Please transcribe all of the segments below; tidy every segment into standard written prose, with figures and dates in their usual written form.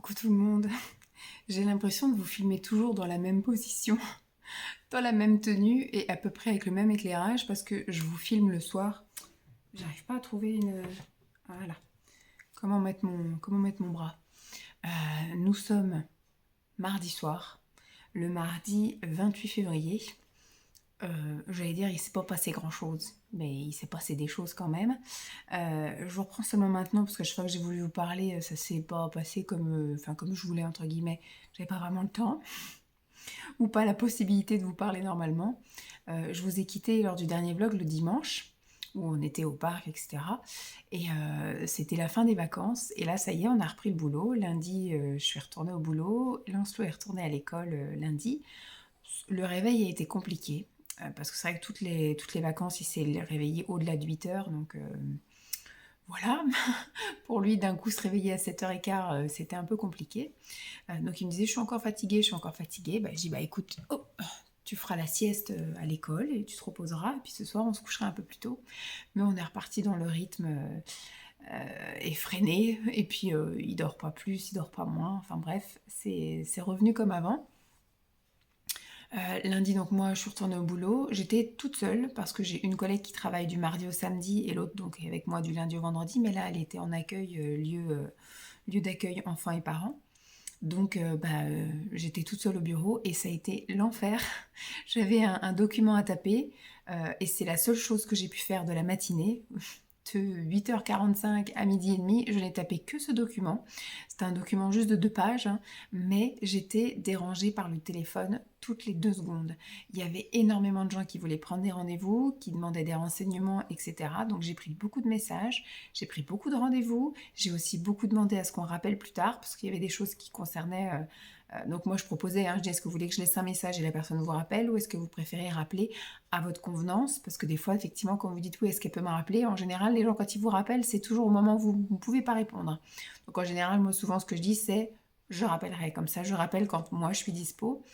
Coucou tout le monde. J'ai l'impression de vous filmer toujours dans la même position, dans la même tenue et à peu près avec le même éclairage parce que je vous filme le soir. J'arrive pas à trouver une... Voilà. Comment mettre mon bras. Nous sommes mardi soir, le mardi 28 février. J'allais dire, il s'est pas passé grand-chose, mais il s'est passé des choses quand même. Je vous reprends seulement maintenant parce que chaque fois que j'ai voulu vous parler, ça s'est pas passé comme je voulais entre guillemets. J'avais pas vraiment le temps ou pas la possibilité de vous parler normalement. Je vous ai quitté lors du dernier vlog le dimanche où on était au parc, etc. Et c'était la fin des vacances. Et là, ça y est, on a repris le boulot. Lundi, je suis retournée au boulot. Lancelot est retourné à l'école lundi. Le réveil a été compliqué parce que c'est vrai que toutes les vacances, il s'est réveillé au-delà de 8 heures. Donc voilà, pour lui, d'un coup, se réveiller à 7h15, c'était un peu compliqué. Donc il me disait, je suis encore fatiguée, je suis encore fatiguée. Bah, je dis, bah écoute, tu feras la sieste à l'école et tu te reposeras. Et puis ce soir, on se couchera un peu plus tôt. Mais on est reparti dans le rythme effréné. Et puis il dort pas plus, il dort pas moins. Enfin bref, c'est revenu comme avant. Lundi, donc moi, je suis retournée au boulot. J'étais toute seule parce que j'ai une collègue qui travaille du mardi au samedi et l'autre donc avec moi du lundi au vendredi. Mais là, elle était en accueil, lieu d'accueil enfants et parents. Donc j'étais toute seule au bureau et ça a été l'enfer. J'avais un document à taper et c'est la seule chose que j'ai pu faire de la matinée. De 8h45 à midi et demi, je n'ai tapé que ce document. C'était un document juste de 2 pages, hein, mais j'étais dérangée par le téléphone toutes les 2 secondes. Il y avait énormément de gens qui voulaient prendre des rendez-vous, qui demandaient des renseignements, etc. Donc j'ai pris beaucoup de messages, j'ai pris beaucoup de rendez-vous, j'ai aussi beaucoup demandé à ce qu'on rappelle plus tard, parce qu'il y avait des choses qui concernaient... donc moi je proposais, je dis est-ce que vous voulez que je laisse un message et la personne vous rappelle, ou est-ce que vous préférez rappeler à votre convenance, parce que des fois effectivement quand vous dites oui est-ce qu'elle peut me rappeler, en général les gens quand ils vous rappellent c'est toujours au moment où vous ne pouvez pas répondre. Donc en général moi souvent ce que je dis c'est je rappellerai, comme ça je rappelle quand moi je suis dispo.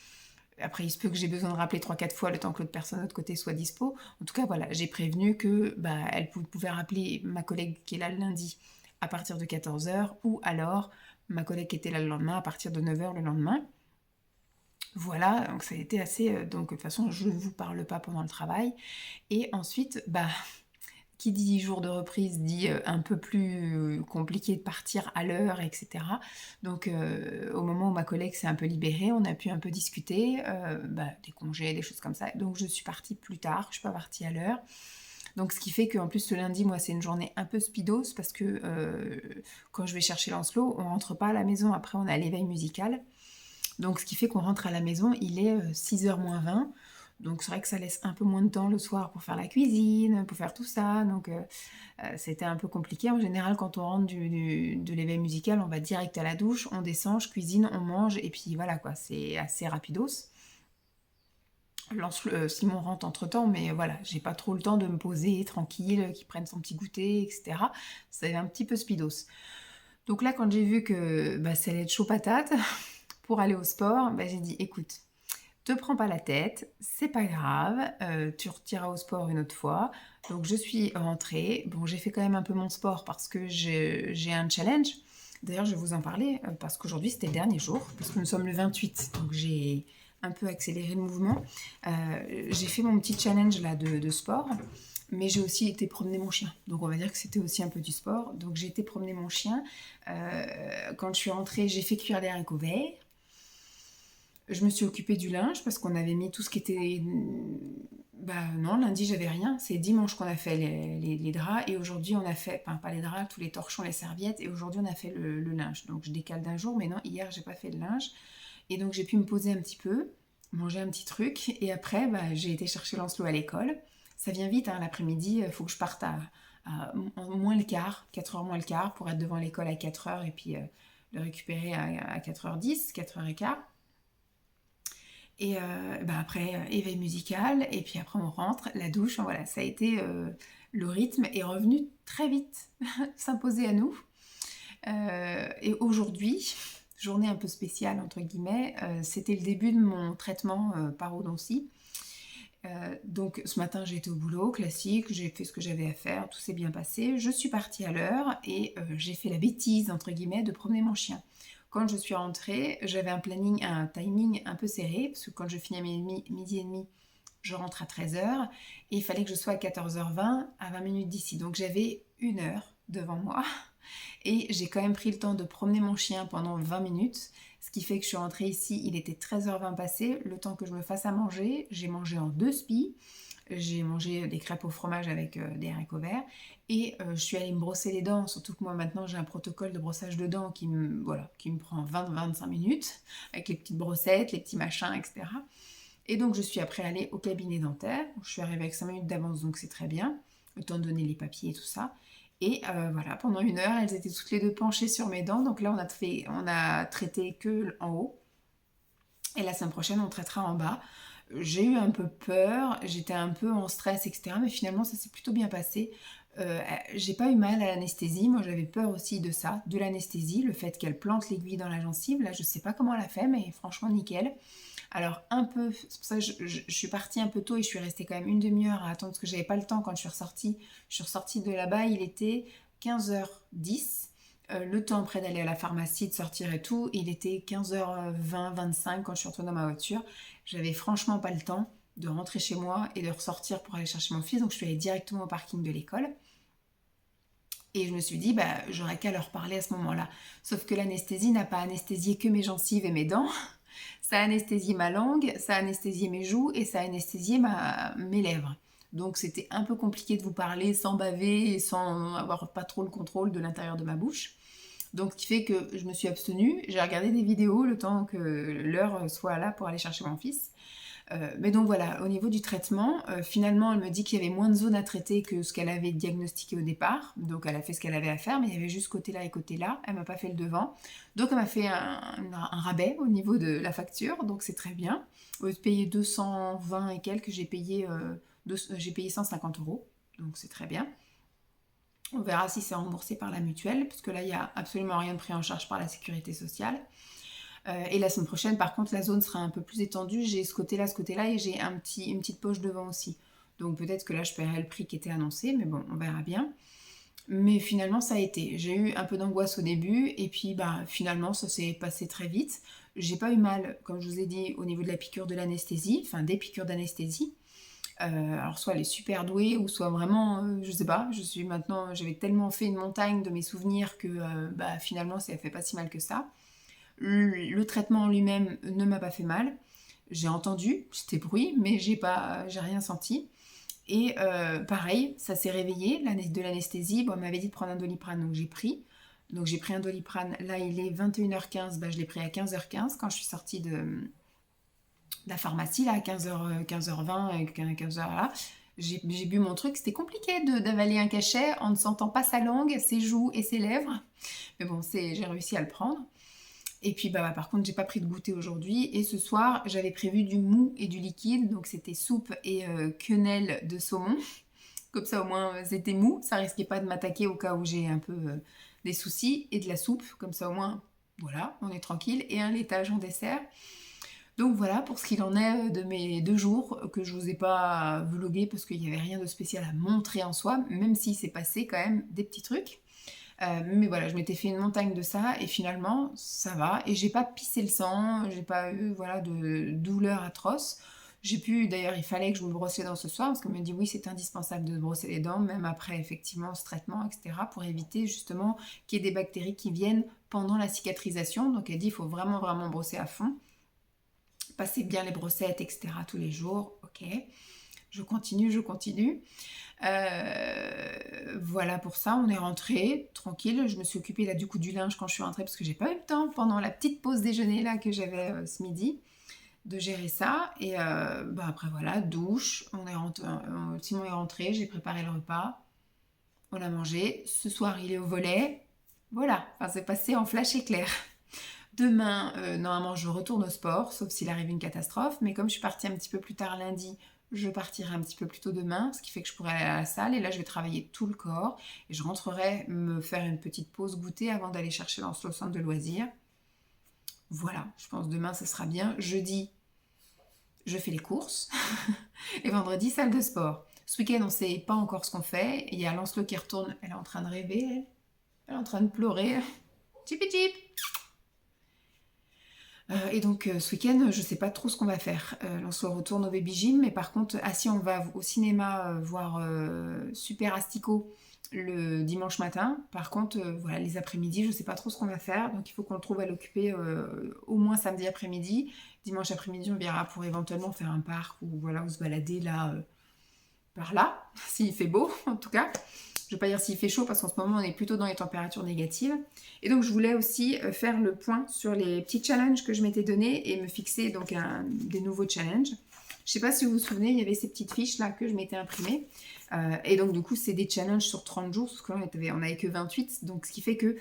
Après, il se peut que j'ai besoin de rappeler 3-4 fois le temps que l'autre personne de l'autre côté soit dispo. En tout cas, voilà, j'ai prévenu que elle pouvait rappeler ma collègue qui est là le lundi à partir de 14h, ou alors ma collègue qui était là le lendemain à partir de 9h le lendemain. Voilà, donc ça a été assez... donc de toute façon, je ne vous parle pas pendant le travail. Et ensuite, qui dit jour de reprise dit un peu plus compliqué de partir à l'heure, etc. Donc au moment où ma collègue s'est un peu libérée, on a pu un peu discuter des congés, des choses comme ça. Donc je suis partie plus tard, je suis pas partie à l'heure. Donc ce qui fait qu'en plus ce lundi, moi c'est une journée un peu speedos parce que quand je vais chercher Lancelot, on rentre pas à la maison, après on a l'éveil musical. Donc ce qui fait qu'on rentre à la maison, il est 6h moins 20. Donc c'est vrai que ça laisse un peu moins de temps le soir pour faire la cuisine, pour faire tout ça. Donc c'était un peu compliqué. En général, quand on rentre de l'éveil musical, on va direct à la douche, on descend, je cuisine, on mange, et puis voilà quoi, c'est assez rapidos. Simon rentre entre temps, mais voilà, j'ai pas trop le temps de me poser tranquille, qu'il prenne son petit goûter, etc. C'est un petit peu speedos. Donc là, quand j'ai vu que ça allait être chaud patate pour aller au sport, j'ai dit écoute, te prends pas la tête, c'est pas grave, tu retireras au sport une autre fois. Donc je suis rentrée. Bon, j'ai fait quand même un peu mon sport parce que j'ai un challenge. D'ailleurs, je vais vous en parler parce qu'aujourd'hui c'était le dernier jour, parce que nous sommes le 28, donc j'ai un peu accéléré le mouvement. J'ai fait mon petit challenge là de sport, mais j'ai aussi été promener mon chien. Donc on va dire que c'était aussi un peu du sport. Donc j'ai été promener mon chien. Quand je suis rentrée, j'ai fait cuire les haricots verts. Je me suis occupée du linge parce qu'on avait mis tout ce qui était... non, lundi j'avais rien. C'est dimanche qu'on a fait les draps et aujourd'hui on a fait, enfin pas les draps, tous les torchons, les serviettes, et aujourd'hui on a fait le linge. Donc je décale d'un jour, mais non, hier j'ai pas fait le linge. Et donc j'ai pu me poser un petit peu, manger un petit truc, et après j'ai été chercher Lancelot à l'école. Ça vient vite, hein, l'après-midi, il faut que je parte à moins le quart, 4h moins le quart, pour être devant l'école à 4h et puis le récupérer à 4h10, 4h15. Et après, éveil musical, et puis après on rentre, la douche, voilà, ça a été... le rythme est revenu très vite s'imposer à nous. Et aujourd'hui, journée un peu spéciale, entre guillemets, c'était le début de mon traitement parodontie. Donc ce matin j'ai été au boulot, classique, j'ai fait ce que j'avais à faire, tout s'est bien passé. Je suis partie à l'heure et j'ai fait la bêtise, entre guillemets, de promener mon chien. Quand je suis rentrée, j'avais un timing un peu serré, parce que quand je finis à midi et demi, je rentre à 13h, et il fallait que je sois à 14h20, à 20 minutes d'ici. Donc j'avais 1 heure devant moi, et j'ai quand même pris le temps de promener mon chien pendant 20 minutes, ce qui fait que je suis rentrée ici, il était 13h20 passé, le temps que je me fasse à manger, j'ai mangé en 2 spies, j'ai mangé des crêpes au fromage avec des haricots verts, et je suis allée me brosser les dents, surtout que moi maintenant j'ai un protocole de brossage de dents qui me prend 20-25 minutes, avec les petites brossettes, les petits machins, etc. Et donc je suis après allée au cabinet dentaire, je suis arrivée avec 5 minutes d'avance, donc c'est très bien, le temps de donner les papiers et tout ça. Et voilà, pendant 1 heure, elles étaient toutes les deux penchées sur mes dents. Donc là, on a traité que en haut. Et la semaine prochaine, on traitera en bas. J'ai eu un peu peur, j'étais un peu en stress, etc. Mais finalement, ça s'est plutôt bien passé. J'ai pas eu mal à l'anesthésie. Moi, j'avais peur aussi de ça, de l'anesthésie, le fait qu'elle plante l'aiguille dans la gencive. Là, je sais pas comment elle a fait, mais franchement, nickel. Alors, un peu, c'est pour ça que je suis partie un peu tôt et je suis restée quand même une demi-heure à attendre parce que j'avais pas le temps quand je suis ressortie. Je suis ressortie de là-bas, il était 15h10. Le temps après d'aller à la pharmacie, de sortir et tout, il était 15h20, 25 quand je suis retournée dans ma voiture. J'avais franchement pas le temps de rentrer chez moi et de ressortir pour aller chercher mon fils, donc je suis allée directement au parking de l'école. Et je me suis dit, bah, j'aurais qu'à leur parler à ce moment-là. Sauf que l'anesthésie n'a pas anesthésié que mes gencives et mes dents. Ça a anesthésié ma langue, ça a anesthésié mes joues et ça a anesthésié mes lèvres. Donc c'était un peu compliqué de vous parler sans baver et sans avoir pas trop le contrôle de l'intérieur de ma bouche. Donc ce qui fait que je me suis abstenue, j'ai regardé des vidéos le temps que l'heure soit là pour aller chercher mon fils. Mais donc voilà, au niveau du traitement, finalement elle me dit qu'il y avait moins de zones à traiter que ce qu'elle avait diagnostiqué au départ. Donc elle a fait ce qu'elle avait à faire, mais il y avait juste côté là et côté là. Elle m'a pas fait le devant. Donc elle m'a fait un rabais au niveau de la facture, donc c'est très bien. Au lieu de payer 220 et quelques, j'ai payé 150 euros, donc c'est très bien. On verra si c'est remboursé par la mutuelle, parce que là il n'y a absolument rien de pris en charge par la sécurité sociale. Et la semaine prochaine, par contre, la zone sera un peu plus étendue. J'ai ce côté-là, et j'ai une petite poche devant aussi. Donc peut-être que là, je paierai le prix qui était annoncé, mais bon, on verra bien. Mais finalement, ça a été. J'ai eu un peu d'angoisse au début, et puis bah, finalement, ça s'est passé très vite. J'ai pas eu mal, comme je vous ai dit, au niveau de la piqûre de l'anesthésie, enfin des piqûres d'anesthésie. Alors soit elle est super douée, ou soit vraiment, je sais pas, j'avais tellement fait une montagne de mes souvenirs que bah, finalement, ça fait pas si mal que ça. Le traitement en lui-même ne m'a pas fait mal. J'ai entendu, c'était bruit, mais j'ai rien senti. Et pareil, ça s'est réveillé, de l'anesthésie. Bon, on m'avait dit de prendre un Doliprane, donc j'ai pris. Donc j'ai pris un Doliprane, là il est 21h15, bah, je l'ai pris à 15h15 quand je suis sortie de la pharmacie, là à 15h20, 15h là. J'ai bu mon truc, c'était compliqué d'avaler un cachet en ne sentant pas sa langue, ses joues et ses lèvres. Mais bon, j'ai réussi à le prendre. Et puis bah, par contre j'ai pas pris de goûter aujourd'hui et ce soir j'avais prévu du mou et du liquide, donc c'était soupe et quenelle de saumon. Comme ça au moins c'était mou, ça risquait pas de m'attaquer au cas où j'ai un peu des soucis, et de la soupe, comme ça au moins voilà, on est tranquille, et un laitage en dessert. Donc voilà pour ce qu'il en est de mes 2 jours que je vous ai pas vlogué parce qu'il n'y avait rien de spécial à montrer en soi, même s'il s'est passé quand même des petits trucs. Mais voilà, je m'étais fait une montagne de ça et finalement ça va. Et j'ai pas pissé le sang, j'ai pas eu voilà, de douleur atroce. D'ailleurs il fallait que je me brosse les dents ce soir parce qu'elle me dit oui c'est indispensable de se brosser les dents, même après effectivement ce traitement, etc. pour éviter justement qu'il y ait des bactéries qui viennent pendant la cicatrisation. Donc elle dit il faut vraiment vraiment brosser à fond. Passer bien les brossettes, etc. tous les jours. Ok, je continue. Voilà pour ça, on est rentré tranquille. Je me suis occupée là du coup du linge quand je suis rentrée parce que j'ai pas eu le temps pendant la petite pause déjeuner là que j'avais ce midi de gérer ça. Et bah après voilà, douche, Simon est rentré, j'ai préparé le repas, on a mangé. Ce soir il est au volley. Voilà, enfin, c'est passé en flash éclair. Demain, normalement, je retourne au sport, sauf s'il arrive une catastrophe. Mais comme je suis partie un petit peu plus tard lundi, je partirai un petit peu plus tôt demain, ce qui fait que je pourrai aller à la salle. Et là, je vais travailler tout le corps. Et je rentrerai me faire une petite pause goûter avant d'aller chercher dans le centre de loisirs. Voilà, je pense demain, ce sera bien. Jeudi, je fais les courses. Et vendredi, salle de sport. Ce week-end, on ne sait pas encore ce qu'on fait. Il y a Lancelot qui retourne. Elle est en train de rêver, elle. Elle est en train de pleurer. Chipi chip. Et donc ce week-end, je ne sais pas trop ce qu'on va faire. Lancelot retourne au baby gym, mais par contre, si on va au cinéma voir Super Astico le dimanche matin. Par contre, voilà, les après-midi, je ne sais pas trop ce qu'on va faire, donc il faut qu'on le trouve à l'occuper au moins samedi après-midi. Dimanche après-midi, on verra pour éventuellement faire un parc ou voilà, ou se balader là, par là, s'il fait beau en tout cas. Je ne vais pas dire s'il fait chaud parce qu'en ce moment on est plutôt dans les températures négatives. Et donc je voulais aussi faire le point sur les petits challenges que je m'étais donnés et me fixer donc des nouveaux challenges. Je ne sais pas si vous vous souvenez, il y avait ces petites fiches là que je m'étais imprimées. Et donc du coup c'est des challenges sur 30 jours, parce qu'on n'avait que 28. Donc ce qui fait que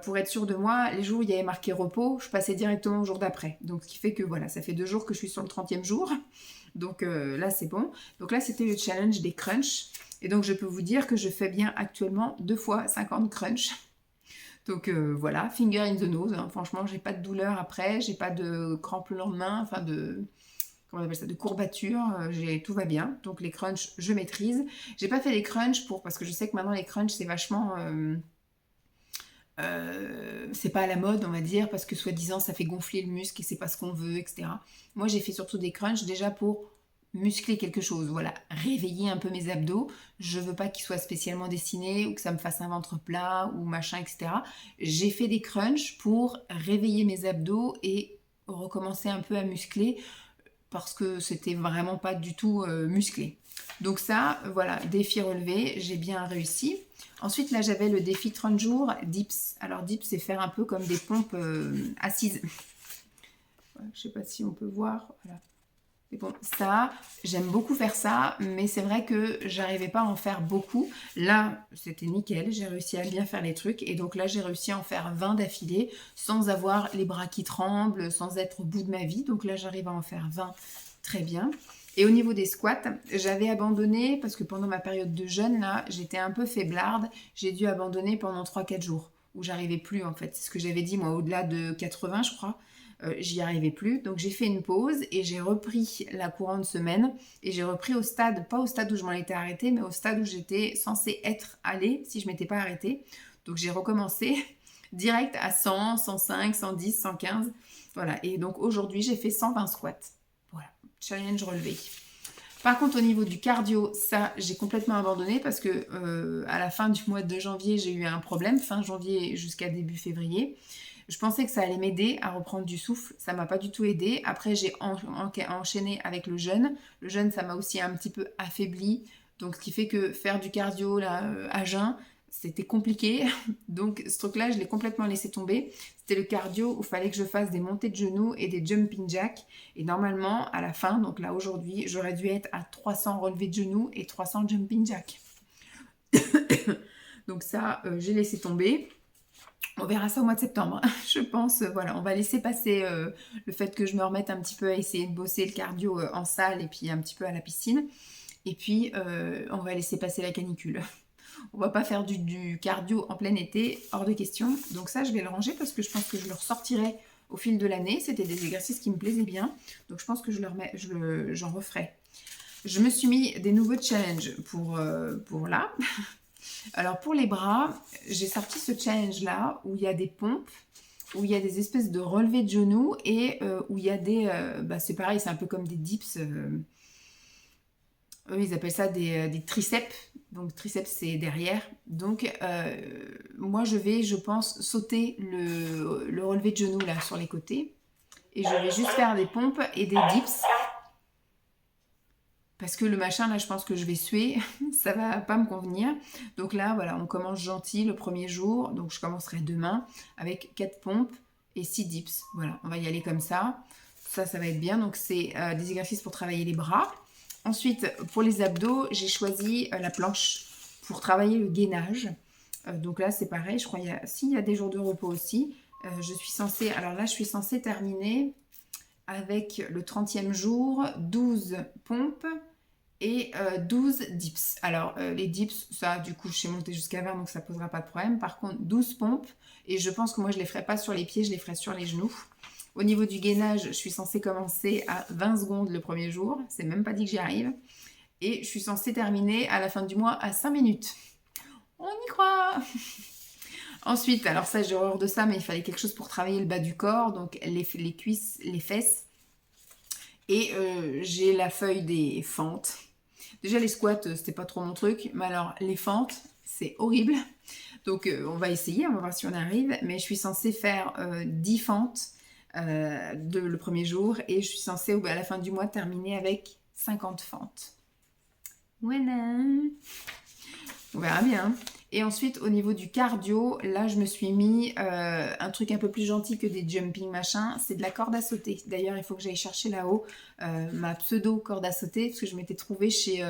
pour être sûr de moi, les jours où il y avait marqué repos, je passais directement au jour d'après. Donc ce qui fait que voilà, ça fait 2 jours que je suis sur le 30e jour. Donc là c'est bon. Donc là c'était le challenge des crunchs. Et donc je peux vous dire que je fais bien actuellement 2 fois 50 crunchs. Donc voilà, finger in the nose, hein. Franchement, j'ai pas de douleur après, j'ai pas de crampes le lendemain, enfin de comment on appelle ça, de courbatures, tout va bien. Donc les crunchs, je maîtrise. J'ai pas fait les crunchs parce que je sais que maintenant les crunchs c'est vachement c'est pas à la mode, on va dire, parce que soi-disant ça fait gonfler le muscle et c'est pas ce qu'on veut, etc. Moi j'ai fait surtout des crunchs déjà pour muscler quelque chose, voilà, réveiller un peu mes abdos. Je veux pas qu'ils soient spécialement dessinés ou que ça me fasse un ventre plat ou machin, etc. J'ai fait des crunchs pour réveiller mes abdos et recommencer un peu à muscler parce que c'était vraiment pas du tout musclé. Donc ça, voilà, défi relevé, j'ai bien réussi. Ensuite, là, j'avais le défi 30 jours dips. Alors, dips, c'est faire un peu comme des pompes assises. Voilà, je sais pas si on peut voir. Voilà. Et bon, ça, j'aime beaucoup faire ça, mais c'est vrai que j'arrivais pas à en faire beaucoup. Là, c'était nickel, j'ai réussi à bien faire les trucs. Et donc là, j'ai réussi à en faire 20 d'affilée, sans avoir les bras qui tremblent, sans être au bout de ma vie. Donc là, j'arrive à en faire 20 très bien. Et au niveau des squats, j'avais abandonné, parce que pendant ma période de jeûne, là, j'étais un peu faiblarde. J'ai dû abandonner pendant 3-4 jours, où j'arrivais plus, en fait. C'est ce que j'avais dit, moi, au-delà de 80, je crois. J'y arrivais plus, donc j'ai fait une pause et j'ai repris la couronne semaine et j'ai repris au stade, pas au stade où je m'en étais arrêtée, mais au stade où j'étais censée être allée si je m'étais pas arrêtée. Donc j'ai recommencé direct à 100, 105, 110, 115, voilà. Et donc aujourd'hui j'ai fait 120 squats, voilà, challenge relevé. Par contre, au niveau du cardio, ça, j'ai complètement abandonné parce que à la fin du mois de janvier, j'ai eu un problème, fin janvier jusqu'à début février. Je pensais que ça allait m'aider à reprendre du souffle, ça m'a pas du tout aidé. Après, j'ai enchaîné avec le jeûne. Le jeûne, ça m'a aussi un petit peu affaibli. Donc, ce qui fait que faire du cardio là, à jeun, c'était compliqué. Donc, ce truc-là, je l'ai complètement laissé tomber. C'était le cardio où il fallait que je fasse des montées de genoux et des jumping jacks. Et normalement, à la fin, donc là aujourd'hui, j'aurais dû être à 300 relevés de genoux et 300 jumping jacks. Donc ça, j'ai laissé tomber. On verra ça au mois de septembre, je pense. Voilà, on va laisser passer le fait que je me remette un petit peu à essayer de bosser le cardio en salle et puis un petit peu à la piscine. Et puis, on va laisser passer la canicule. On va pas faire du cardio en plein été, hors de question. Donc ça, je vais le ranger parce que je pense que je le ressortirai au fil de l'année. C'était des exercices qui me plaisaient bien. Donc je pense que j'en referai. Je me suis mis des nouveaux challenges pour là. Alors pour les bras, j'ai sorti ce challenge-là où il y a des pompes, où il y a des espèces de relevés de genoux et où il y a des... c'est pareil, c'est un peu comme des dips. Eux, ils appellent ça des triceps. Donc triceps, c'est derrière. Donc moi, je pense, sauter le relevé de genoux là sur les côtés. Et je vais juste faire des pompes et des dips. Parce que le machin, là, je pense que je vais suer. Ça va pas me convenir. Donc là, voilà, on commence gentil le premier jour. Donc je commencerai demain avec 4 pompes et 6 dips. Voilà, on va y aller comme ça. Ça va être bien. Donc c'est des exercices pour travailler les bras. Ensuite, pour les abdos, j'ai choisi la planche pour travailler le gainage. Donc là, c'est pareil. Je crois qu'il y a des jours de repos aussi. Alors là, je suis censée terminer avec le 30e jour, 12 pompes et 12 dips. Alors, les dips, ça, du coup, je suis montée jusqu'à 20, donc ça ne posera pas de problème. Par contre, 12 pompes, et je pense que moi, je ne les ferai pas sur les pieds, je les ferai sur les genoux. Au niveau du gainage, je suis censée commencer à 20 secondes le premier jour. C'est même pas dit que j'y arrive. Et je suis censée terminer à la fin du mois à 5 minutes. On y croit. Ensuite, alors ça, j'ai horreur de ça, mais il fallait quelque chose pour travailler le bas du corps, donc les cuisses, les fesses. Et j'ai la feuille des fentes. Déjà, les squats, c'était pas trop mon truc, mais alors les fentes, c'est horrible. Donc, on va essayer, on va voir si on arrive. Mais je suis censée faire 10 fentes le premier jour et je suis censée, à la fin du mois, terminer avec 50 fentes. Voilà. On verra bien. Et ensuite, au niveau du cardio, là, je me suis mis un truc un peu plus gentil que des jumping machin. C'est de la corde à sauter. D'ailleurs, il faut que j'aille chercher là-haut ma pseudo corde à sauter parce que je m'étais trouvée chez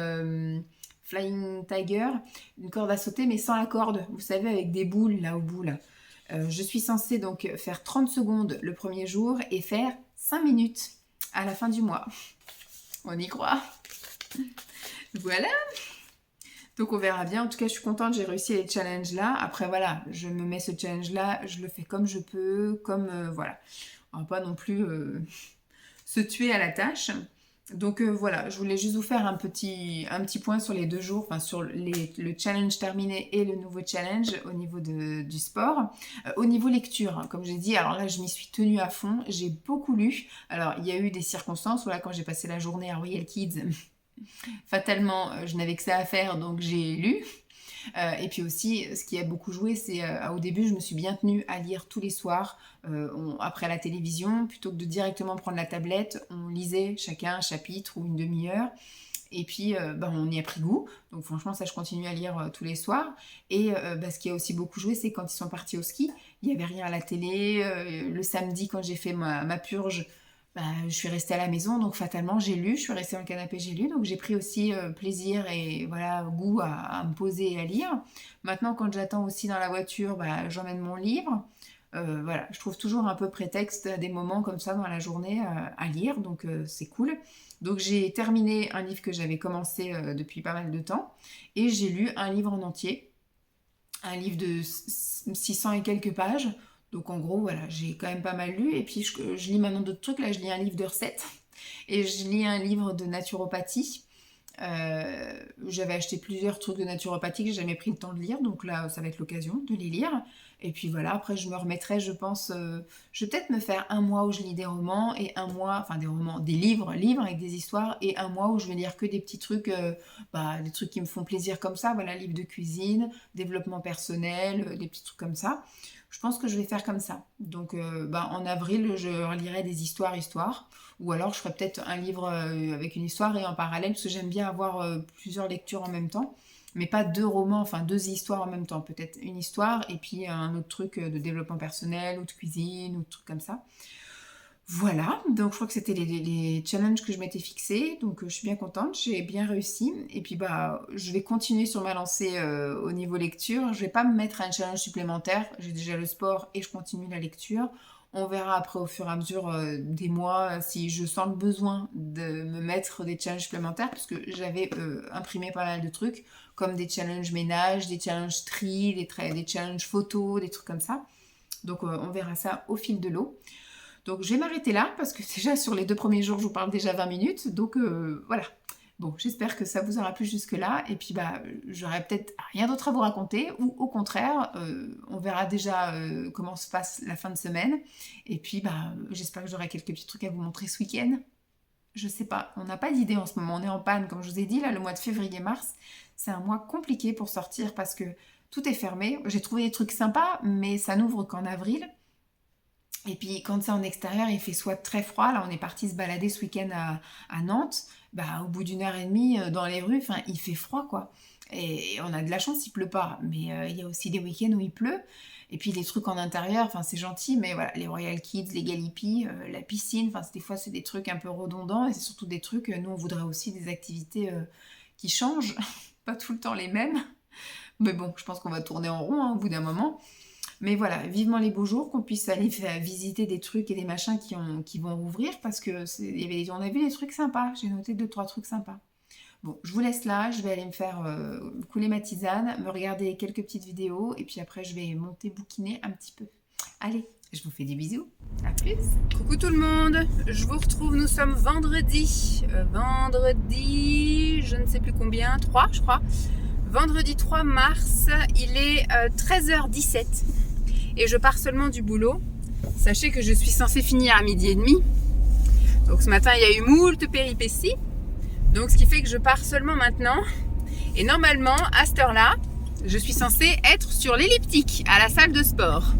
Flying Tiger une corde à sauter, mais sans la corde. Vous savez, avec des boules là au bout là. Je suis censée donc faire 30 secondes le premier jour et faire 5 minutes à la fin du mois. On y croit. Voilà. Donc on verra bien. En tout cas, je suis contente, j'ai réussi les challenges là. Après voilà, je me mets ce challenge là, je le fais comme je peux, comme voilà. On va pas non plus se tuer à la tâche. Donc voilà, je voulais juste vous faire un petit point sur les 2 jours, enfin sur le challenge terminé et le nouveau challenge au niveau du sport. Au niveau lecture, hein, comme j'ai dit, alors là je m'y suis tenue à fond, j'ai beaucoup lu. Alors il y a eu des circonstances, voilà, quand j'ai passé la journée à Royal Kids, fatalement je n'avais que ça à faire, donc j'ai lu. Et puis aussi, ce qui a beaucoup joué, c'est au début, je me suis bien tenue à lire tous les soirs après la télévision, plutôt que de directement prendre la tablette, on lisait chacun un chapitre ou une demi-heure. Et puis, on y a pris goût. Donc franchement, ça, je continue à lire tous les soirs. Et ce qui a aussi beaucoup joué, c'est quand ils sont partis au ski. Il n'y avait rien à la télé. Le samedi, quand j'ai fait ma purge, je suis restée à la maison, donc fatalement j'ai lu, je suis restée dans le canapé, j'ai lu, donc j'ai pris aussi plaisir et voilà, goût à me poser et à lire. Maintenant, quand j'attends aussi dans la voiture, j'emmène mon livre. Voilà, je trouve toujours un peu prétexte à des moments comme ça dans la journée à lire, donc c'est cool. Donc j'ai terminé un livre que j'avais commencé depuis pas mal de temps et j'ai lu un livre en entier, un livre de 600 et quelques pages. Donc en gros, voilà, j'ai quand même pas mal lu. Et puis je lis maintenant d'autres trucs. Là, je lis un livre de recettes et je lis un livre de naturopathie. J'avais acheté plusieurs trucs de naturopathie que j'ai jamais pris le temps de lire. Donc là, ça va être l'occasion de les lire. Et puis voilà, après je me remettrai, je pense, je vais peut-être me faire un mois où je lis des romans et un mois, enfin des romans, des livres avec des histoires et un mois où je vais lire que des petits trucs, des trucs qui me font plaisir comme ça, voilà, livres de cuisine, développement personnel, des petits trucs comme ça. Je pense que je vais faire comme ça. Donc en avril, je relirai des histoires, ou alors je ferai peut-être un livre avec une histoire et en parallèle, parce que j'aime bien avoir plusieurs lectures en même temps mais pas 2 romans, enfin 2 histoires en même temps. Peut-être une histoire et puis un autre truc de développement personnel ou de cuisine ou de trucs comme ça. Voilà, donc je crois que c'était les challenges que je m'étais fixés, donc je suis bien contente, j'ai bien réussi. Et puis je vais continuer sur ma lancée au niveau lecture. Je vais pas me mettre à un challenge supplémentaire, j'ai déjà le sport et je continue la lecture. On verra après au fur et à mesure des mois si je sens le besoin de me mettre des challenges supplémentaires parce que j'avais imprimé pas mal de trucs comme des challenges ménage, des challenges tri, des challenges photos, des trucs comme ça. Donc on verra ça au fil de l'eau. Donc je vais m'arrêter là parce que déjà sur les 2 premiers jours je vous parle déjà 20 minutes. Donc voilà. Bon, j'espère que ça vous aura plu jusque-là. Et puis j'aurai peut-être rien d'autre à vous raconter. Ou au contraire, on verra déjà comment se passe la fin de semaine. Et puis j'espère que j'aurai quelques petits trucs à vous montrer ce week-end. Je sais pas, on n'a pas d'idée en ce moment, on est en panne. Comme je vous ai dit, là, le mois de février-mars, c'est un mois compliqué pour sortir parce que tout est fermé. J'ai trouvé des trucs sympas, mais ça n'ouvre qu'en avril. Et puis quand c'est en extérieur, il fait soit très froid. Là, on est parti se balader ce week-end à Nantes. Au bout d'une heure et demie dans les rues, il fait froid quoi. Et on a de la chance, il pleut pas. Mais il y a aussi des week-ends où il pleut. Et puis les trucs en intérieur, c'est gentil, mais voilà, les Royal Kids, les Galipi, la piscine, des fois c'est des trucs un peu redondants et c'est surtout des trucs, nous on voudrait aussi des activités qui changent, pas tout le temps les mêmes. Mais bon, je pense qu'on va tourner en rond au bout d'un moment. Mais voilà, vivement les beaux jours, qu'on puisse aller visiter des trucs et des machins qui vont rouvrir parce que on a vu des trucs sympas. J'ai noté 2-3 trucs sympas. Bon, je vous laisse là, je vais aller me faire couler ma tisane, me regarder quelques petites vidéos et puis après je vais monter bouquiner un petit peu. Allez, Je vous fais des bisous. À plus. Coucou tout le monde, je vous retrouve, nous sommes vendredi. Vendredi, je ne sais plus combien, 3 je crois. Vendredi 3 mars, il est 13h17 et je pars seulement du boulot. Sachez que je suis censée finir à 12h30. Donc ce matin, il y a eu moult péripéties. Donc ce qui fait que je pars seulement maintenant. Et normalement, à cette heure-là, je suis censée être sur l'elliptique, à la salle de sport.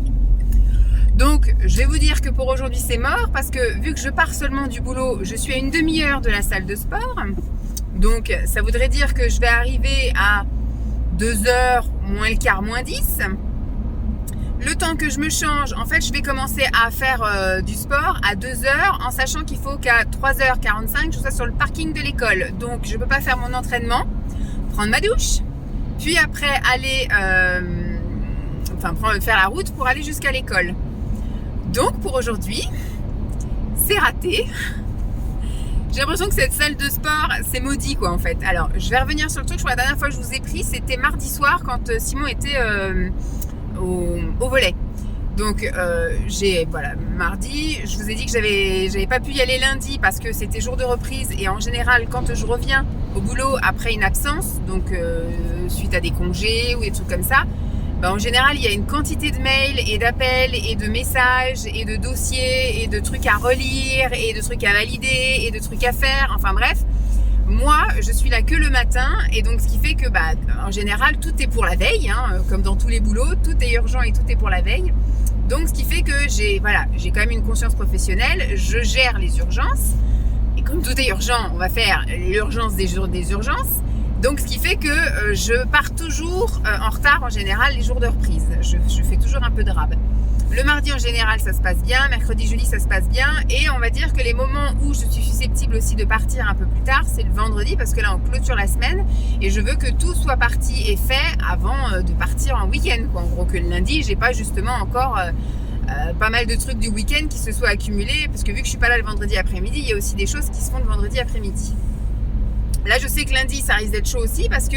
Donc, je vais vous dire que pour aujourd'hui, c'est mort parce que vu que je pars seulement du boulot, je suis à une demi-heure de la salle de sport. Donc, ça voudrait dire que je vais arriver à 2h moins le quart, moins 10. Le temps que je me change, en fait, je vais commencer à faire du sport à 2h en sachant qu'il faut qu'à 3h45, je sois sur le parking de l'école. Donc, je ne peux pas faire mon entraînement, prendre ma douche, puis après aller faire la route pour aller jusqu'à l'école. Donc pour aujourd'hui, c'est raté. J'ai l'impression que cette salle de sport, c'est maudit quoi en fait. Alors je vais revenir sur le truc, je crois que la dernière fois que je vous ai pris, c'était mardi soir quand Simon était au volley. Donc mardi, je vous ai dit que j'avais pas pu y aller lundi parce que c'était jour de reprise et en général quand je reviens au boulot après une absence, donc suite à des congés ou des trucs comme ça, en général, il y a une quantité de mails et d'appels et de messages et de dossiers et de trucs à relire et de trucs à valider et de trucs à faire. Enfin bref, moi, je suis là que le matin et donc ce qui fait que, en général, tout est pour la veille, hein, comme dans tous les boulots, tout est urgent et tout est pour la veille. Donc ce qui fait que j'ai quand même une conscience professionnelle, je gère les urgences et comme tout est urgent, on va faire l'urgence des urgences. Donc ce qui fait que je pars toujours en retard en général les jours de reprise. Je fais toujours un peu de rab. Le mardi en général ça se passe bien, mercredi, jeudi ça se passe bien et on va dire que les moments où je suis susceptible aussi de partir un peu plus tard c'est le vendredi parce que là on clôture la semaine et je veux que tout soit parti et fait avant de partir en week-end quoi. En gros que le lundi j'ai pas justement encore pas mal de trucs du week-end qui se soient accumulés parce que vu que je suis pas là le vendredi après-midi il y a aussi des choses qui se font le vendredi après-midi. Là, je sais que lundi, ça risque d'être chaud aussi parce que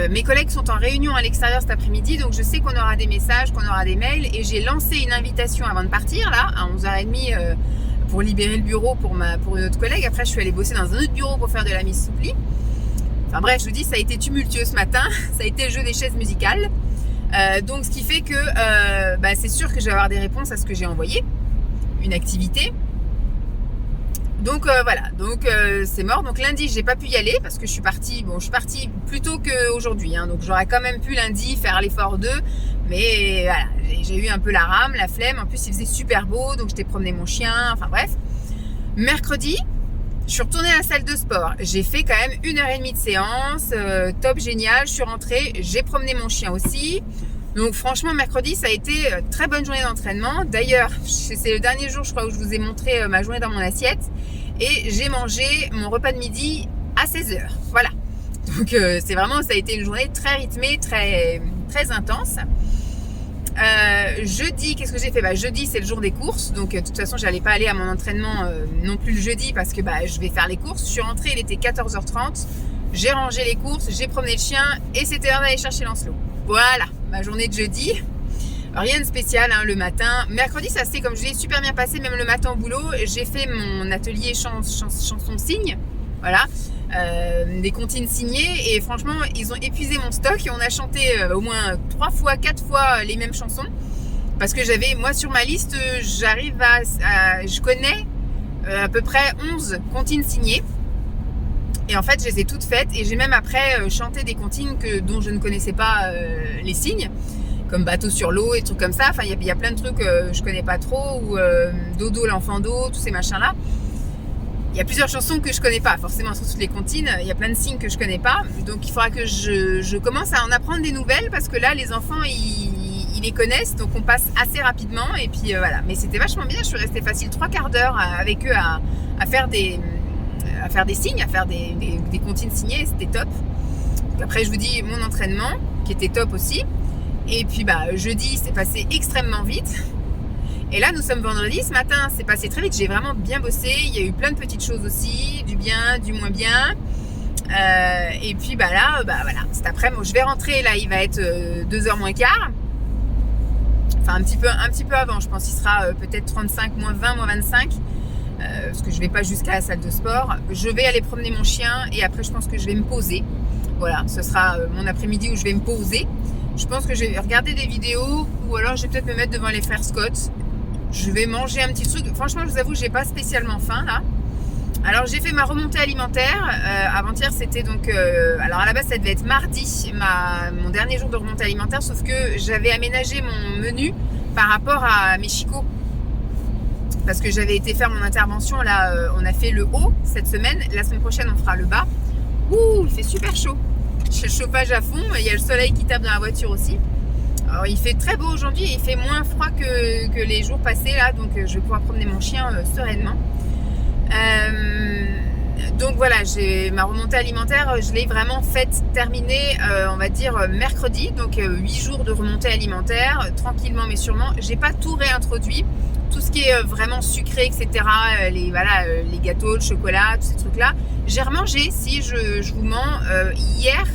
mes collègues sont en réunion à l'extérieur cet après-midi. Donc, je sais qu'on aura des messages, qu'on aura des mails. Et j'ai lancé une invitation avant de partir, là, à 11h30 pour libérer le bureau pour une autre collègue. Après, je suis allée bosser dans un autre bureau pour faire de la mise sous pli. Enfin bref, je vous dis, ça a été tumultueux ce matin. Ça a été le jeu des chaises musicales. Donc, ce qui fait que c'est sûr que je vais avoir des réponses à ce que j'ai envoyé. Une activité. Donc c'est mort. Donc lundi j'ai pas pu y aller parce que je suis partie plus tôt qu'aujourd'hui, hein, donc j'aurais quand même pu lundi faire l'effort d'eux, mais voilà, j'ai eu un peu la rame, la flemme, en plus il faisait super beau donc j'étais promener mon chien, enfin bref. Mercredi, je suis retournée à la salle de sport, j'ai fait quand même 1h30 de séance, top génial, je suis rentrée, j'ai promené mon chien aussi. Donc franchement mercredi ça a été très bonne journée d'entraînement. D'ailleurs c'est le dernier jour je crois où je vous ai montré ma journée dans mon assiette et j'ai mangé mon repas de midi à 16h. Voilà. Donc ça a été une journée très rythmée, très, très intense. Jeudi, qu'est-ce que j'ai fait ? Jeudi c'est le jour des courses, donc de toute façon j'allais pas aller à mon entraînement non plus le jeudi parce que je vais faire les courses. Je suis rentrée, il était 14h30, j'ai rangé les courses, j'ai promené le chien et c'était l'heure d'aller chercher Lancelot. Voilà, ma journée de jeudi. Rien de spécial le matin. Mercredi, ça s'est, comme je l'ai super bien passé, même le matin au boulot. J'ai fait mon atelier chanson signe. Voilà, des comptines signées. Et franchement, ils ont épuisé mon stock. Et on a chanté au moins 3 fois, 4 fois les mêmes chansons. Parce que moi sur ma liste, je connais à peu près 11 comptines signées. Et en fait, je les ai toutes faites et j'ai même après chanté des comptines dont je ne connaissais pas les signes, comme Bateau sur l'eau et trucs comme ça. Enfin, il y a plein de trucs que je connais pas trop, ou Dodo, l'enfant d'eau, tous ces machins-là. Il y a plusieurs chansons que je connais pas, forcément sur toutes les comptines. Il y a plein de signes que je connais pas. Donc, il faudra que je commence à en apprendre des nouvelles parce que là, les enfants, ils les connaissent. Donc, on passe assez rapidement. Et puis, voilà. Mais c'était vachement bien. Je suis restée facile 3/4 d'heure avec eux à faire des signes, à faire des comptines signées, c'était top. Donc après je vous dis mon entraînement qui était top aussi et puis jeudi c'est passé extrêmement vite et là nous sommes vendredi, ce matin c'est passé très vite, j'ai vraiment bien bossé, il y a eu plein de petites choses aussi, du bien, du moins bien et puis là voilà, cet après je vais rentrer là, il va être 2h moins quart, enfin un petit peu avant, je pense qu'il sera peut-être 35, moins 20, moins 25, parce que je vais pas jusqu'à la salle de sport. Je vais aller promener mon chien et après je pense que je vais me poser. Voilà, ce sera mon après-midi où je vais me poser. Je pense que je vais regarder des vidéos ou alors je vais peut-être me mettre devant les frères Scott. Je vais manger un petit truc. Franchement, je vous avoue, j'ai pas spécialement faim là. Alors j'ai fait ma remontée alimentaire. Avant-hier c'était donc... alors à la base ça devait être mardi, mon dernier jour de remontée alimentaire, sauf que j'avais aménagé mon menu par rapport à mes chicots. Parce que j'avais été faire mon intervention, là on a fait le haut cette semaine, la semaine prochaine on fera le bas. Ouh, il fait super chaud. J'ai le chauffage à fond, il y a le soleil qui tape dans la voiture aussi. Alors il fait très beau aujourd'hui et il fait moins froid que les jours passés là, donc je vais pouvoir promener mon chien sereinement. Donc voilà, j'ai ma remontée alimentaire, je l'ai vraiment faite terminée, on va dire mercredi, donc 8 jours de remontée alimentaire, tranquillement mais sûrement. J'ai pas tout réintroduit, tout ce qui est vraiment sucré, etc. Les gâteaux, le chocolat, tous ces trucs-là. J'ai remangé, si je vous mens, hier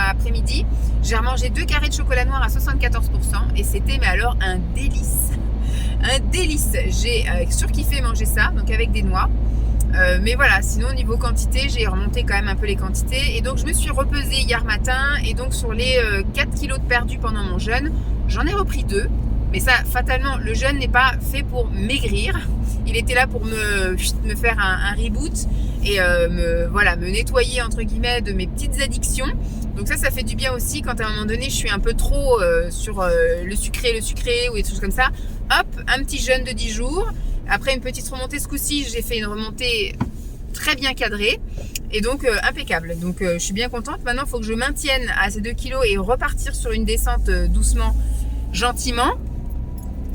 après-midi, j'ai remangé 2 carrés de chocolat noir à 74% et c'était mais alors un délice. Un délice. J'ai surkiffé manger ça, donc avec des noix. Mais voilà, sinon au niveau quantité, j'ai remonté quand même un peu les quantités. Et donc je me suis repesée hier matin. Et donc sur les 4 kilos de perdus pendant mon jeûne, j'en ai repris 2. Mais ça, fatalement, le jeûne n'est pas fait pour maigrir. Il était là pour me faire un reboot et me nettoyer entre guillemets de mes petites addictions. Donc ça fait du bien aussi quand à un moment donné je suis un peu trop sur le sucré ou des choses comme ça. Hop, un petit jeûne de 10 jours. Après une petite remontée ce coup-ci, j'ai fait une remontée très bien cadrée et donc impeccable. Donc je suis bien contente. Maintenant, il faut que je maintienne à ces 2 kilos et repartir sur une descente doucement, gentiment.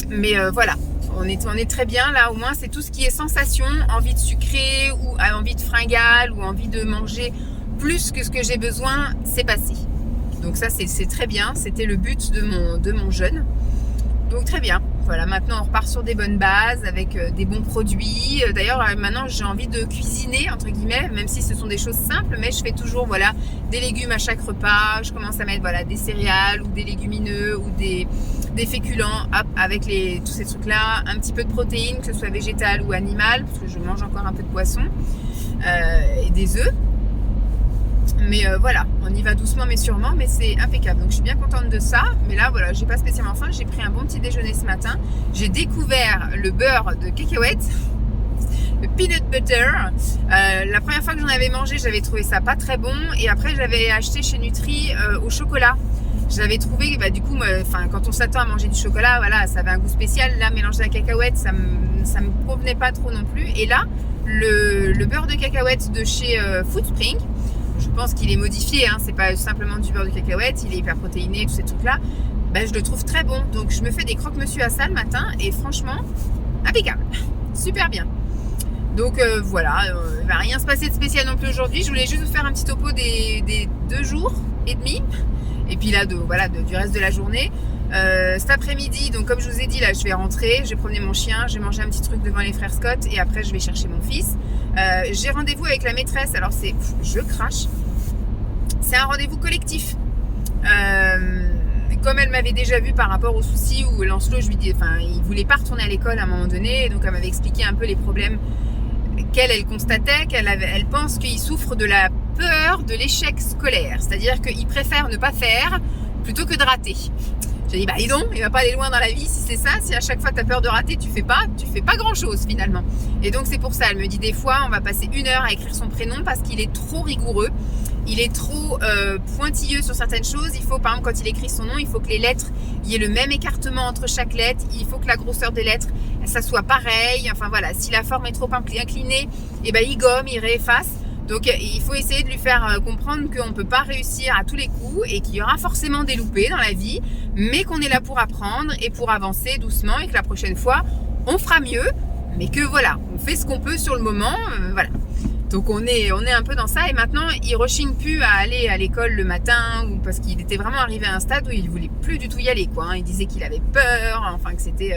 Mais voilà, on est très bien là. Au moins, c'est tout ce qui est sensation, envie de sucré ou envie de fringale ou envie de manger plus que ce que j'ai besoin, c'est passé. Donc ça, c'est très bien. C'était le but de mon jeûne. Donc très bien. Voilà, maintenant on repart sur des bonnes bases avec des bons produits. D'ailleurs, maintenant j'ai envie de cuisiner entre guillemets, même si ce sont des choses simples, mais je fais toujours voilà des légumes à chaque repas. Je commence à mettre voilà des céréales ou des légumineux ou des féculents, hop, avec tous ces trucs-là, un petit peu de protéines, que ce soit végétale ou animale, parce que je mange encore un peu de poisson et des œufs. Mais voilà, on y va doucement mais sûrement, mais c'est impeccable. Donc je suis bien contente de ça. Mais là voilà, j'ai pas spécialement faim. J'ai pris un bon petit déjeuner ce matin. J'ai découvert le beurre de cacahuète, le peanut butter. La première fois que j'en avais mangé, j'avais trouvé ça pas très bon. Et après j'avais acheté chez Nutri au chocolat. J'avais trouvé, du coup, quand on s'attend à manger du chocolat, voilà, ça avait un goût spécial. Là, mélanger la cacahuète, ça me convenait pas trop non plus. Et là, le beurre de cacahuète de chez Foodspring, je pense qu'il est modifié, hein, c'est pas simplement du beurre de cacahuète, il est hyper protéiné, tous ces trucs-là. Je le trouve très bon. Donc je me fais des croque-monsieur à ça le matin et franchement, impeccable, super bien. Donc voilà, il va rien se passer de spécial non plus aujourd'hui. Je voulais juste vous faire un petit topo des 2 jours et demi. Et puis là, du reste de la journée. Cet après-midi, donc comme je vous ai dit, là, je vais rentrer, je vais promener mon chien, je vais manger un petit truc devant les frères Scott et après je vais chercher mon fils. J'ai rendez-vous avec la maîtresse, alors je crache. C'est un rendez-vous collectif. Comme elle m'avait déjà vu par rapport au souci où Lancelot, il voulait pas retourner à l'école à un moment donné, donc elle m'avait expliqué un peu les problèmes qu'elle constatait, elle pense qu'il souffre de la peur de l'échec scolaire, c'est-à-dire qu'il préfère ne pas faire plutôt que de rater. J'ai dit, dis donc, il va pas aller loin dans la vie si c'est ça, si à chaque fois tu as peur de rater, tu fais pas grand chose finalement. Et donc c'est pour ça, elle me dit des fois, on va passer 1 heure à écrire son prénom parce qu'il est trop rigoureux, il est trop pointilleux sur certaines choses. Il faut, par exemple, quand il écrit son nom, il faut que les lettres, il y ait le même écartement entre chaque lettre, il faut que la grosseur des lettres, ça soit pareil. Enfin voilà, si la forme est trop inclinée, il gomme, il réefface. Donc il faut essayer de lui faire comprendre qu'on ne peut pas réussir à tous les coups et qu'il y aura forcément des loupés dans la vie, mais qu'on est là pour apprendre et pour avancer doucement et que la prochaine fois, on fera mieux, mais que voilà, on fait ce qu'on peut sur le moment, voilà. Donc on est un peu dans ça et maintenant il rechigne plus à aller à l'école le matin parce qu'il était vraiment arrivé à un stade où il voulait plus du tout y aller quoi. Il disait qu'il avait peur, enfin que c'était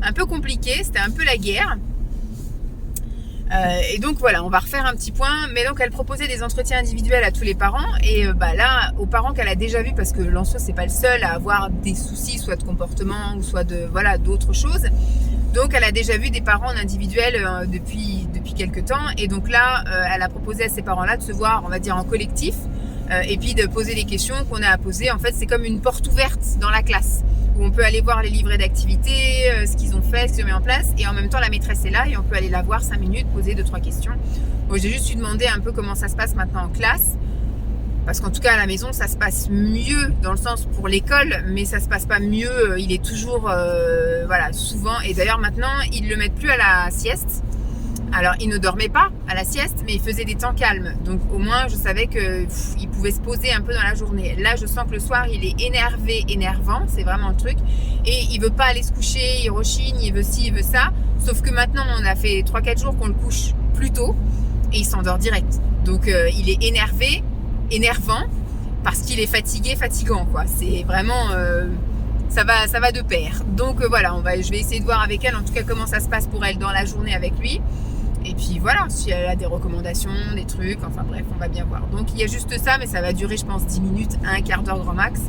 un peu compliqué, c'était un peu la guerre. Et donc voilà, on va refaire un petit point. Mais donc elle proposait des entretiens individuels à tous les parents. Et là, aux parents qu'elle a déjà vus, parce que Lancelot c'est pas le seul à avoir des soucis, soit de comportement ou soit de d'autres choses. Donc elle a déjà vu des parents en individuel depuis quelques temps. Et donc là, elle a proposé à ces parents-là de se voir, on va dire, en collectif. Et puis de poser les questions qu'on a à poser. En fait, c'est comme une porte ouverte dans la classe où on peut aller voir les livrets d'activités, ce qu'ils ont fait, ce qu'ils ont mis en place. Et en même temps, la maîtresse est là et on peut aller la voir 5 minutes, poser 2-3 questions. Bon, j'ai juste lui demandé un peu comment ça se passe maintenant en classe. Parce qu'en tout cas, à la maison, ça se passe mieux dans le sens pour l'école, mais ça se passe pas mieux. Il est toujours, souvent. Et d'ailleurs, maintenant, ils le mettent plus à la sieste. Alors, il ne dormait pas à la sieste, mais il faisait des temps calmes. Donc, au moins, je savais qu'il pouvait se poser un peu dans la journée. Là, je sens que le soir, il est énervant. C'est vraiment un truc. Et il veut pas aller se coucher, il rechigne, il veut ci, il veut ça. Sauf que maintenant, on a fait 3-4 jours qu'on le couche plus tôt et il s'endort direct. Donc, il est énervant, parce qu'il est fatigant, quoi. C'est vraiment... ça va de pair. Donc, je vais essayer de voir avec elle, en tout cas, comment ça se passe pour elle dans la journée avec lui. Et puis voilà, si elle a des recommandations, des trucs, enfin bref, on va bien voir. Donc il y a juste ça, mais ça va durer, je pense, 10 minutes, un quart d'heure grand max.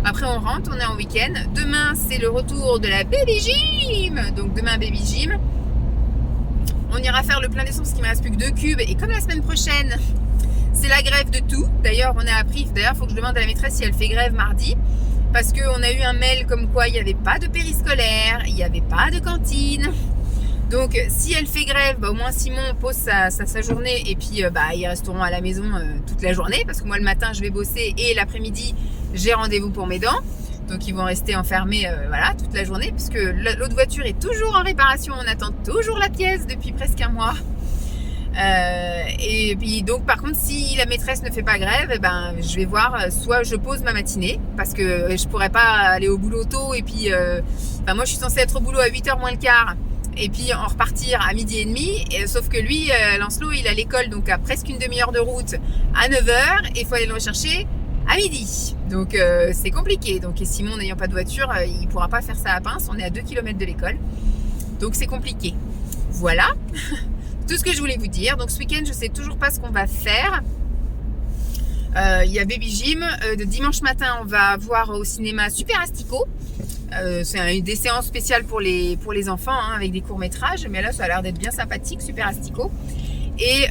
Après on rentre, on est en week-end. Demain, c'est le retour de la baby gym. Donc demain, baby gym. On ira faire le plein d'essence parce qu'il me reste plus que 2 cubes. Et comme la semaine prochaine, c'est la grève de tout. D'ailleurs, il faut que je demande à la maîtresse si elle fait grève mardi. Parce qu'on a eu un mail comme quoi il n'y avait pas de périscolaire, il n'y avait pas de cantine. Donc, si elle fait grève, au moins Simon pose sa journée et puis ils resteront à la maison toute la journée parce que moi le matin je vais bosser et l'après-midi j'ai rendez-vous pour mes dents. Donc ils vont rester enfermés toute la journée puisque l'autre voiture est toujours en réparation. On attend toujours la pièce depuis presque un mois. Et puis donc par contre si la maîtresse ne fait pas grève, je vais voir, soit je pose ma matinée parce que je pourrais pas aller au boulot tôt et puis moi je suis censée être au boulot à 8h moins le quart. Et puis en repartir à 12h30, sauf que lui, Lancelot, il a l'école donc à presque une demi-heure de route à 9h et il faut aller le rechercher à midi. Donc c'est compliqué. Donc et Simon n'ayant pas de voiture, il ne pourra pas faire ça à pince. On est à 2 km de l'école. Donc c'est compliqué. Voilà tout ce que je voulais vous dire. Donc ce week-end, je ne sais toujours pas ce qu'on va faire. Il y a Baby Gym. De dimanche matin, on va voir au cinéma Super Astico. C'est des séances spéciales pour les enfants avec des courts-métrages. Mais là, ça a l'air d'être bien sympathique, Super Astico. Et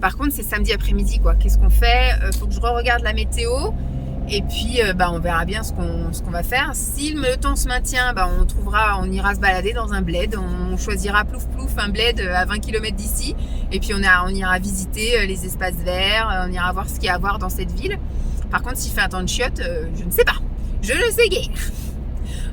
par contre, c'est samedi après-midi, quoi. Qu'est-ce qu'on fait? Faut que je re-regarde la météo. Et puis, on verra bien ce qu'on va faire. Si le temps se maintient, on ira se balader dans un bled. On choisira plouf un bled à 20 km d'ici. Et puis, on ira visiter les espaces verts. On ira voir ce qu'il y a à voir dans cette ville. Par contre, s'il fait un temps de chiottes, je ne sais pas. Je ne sais guère.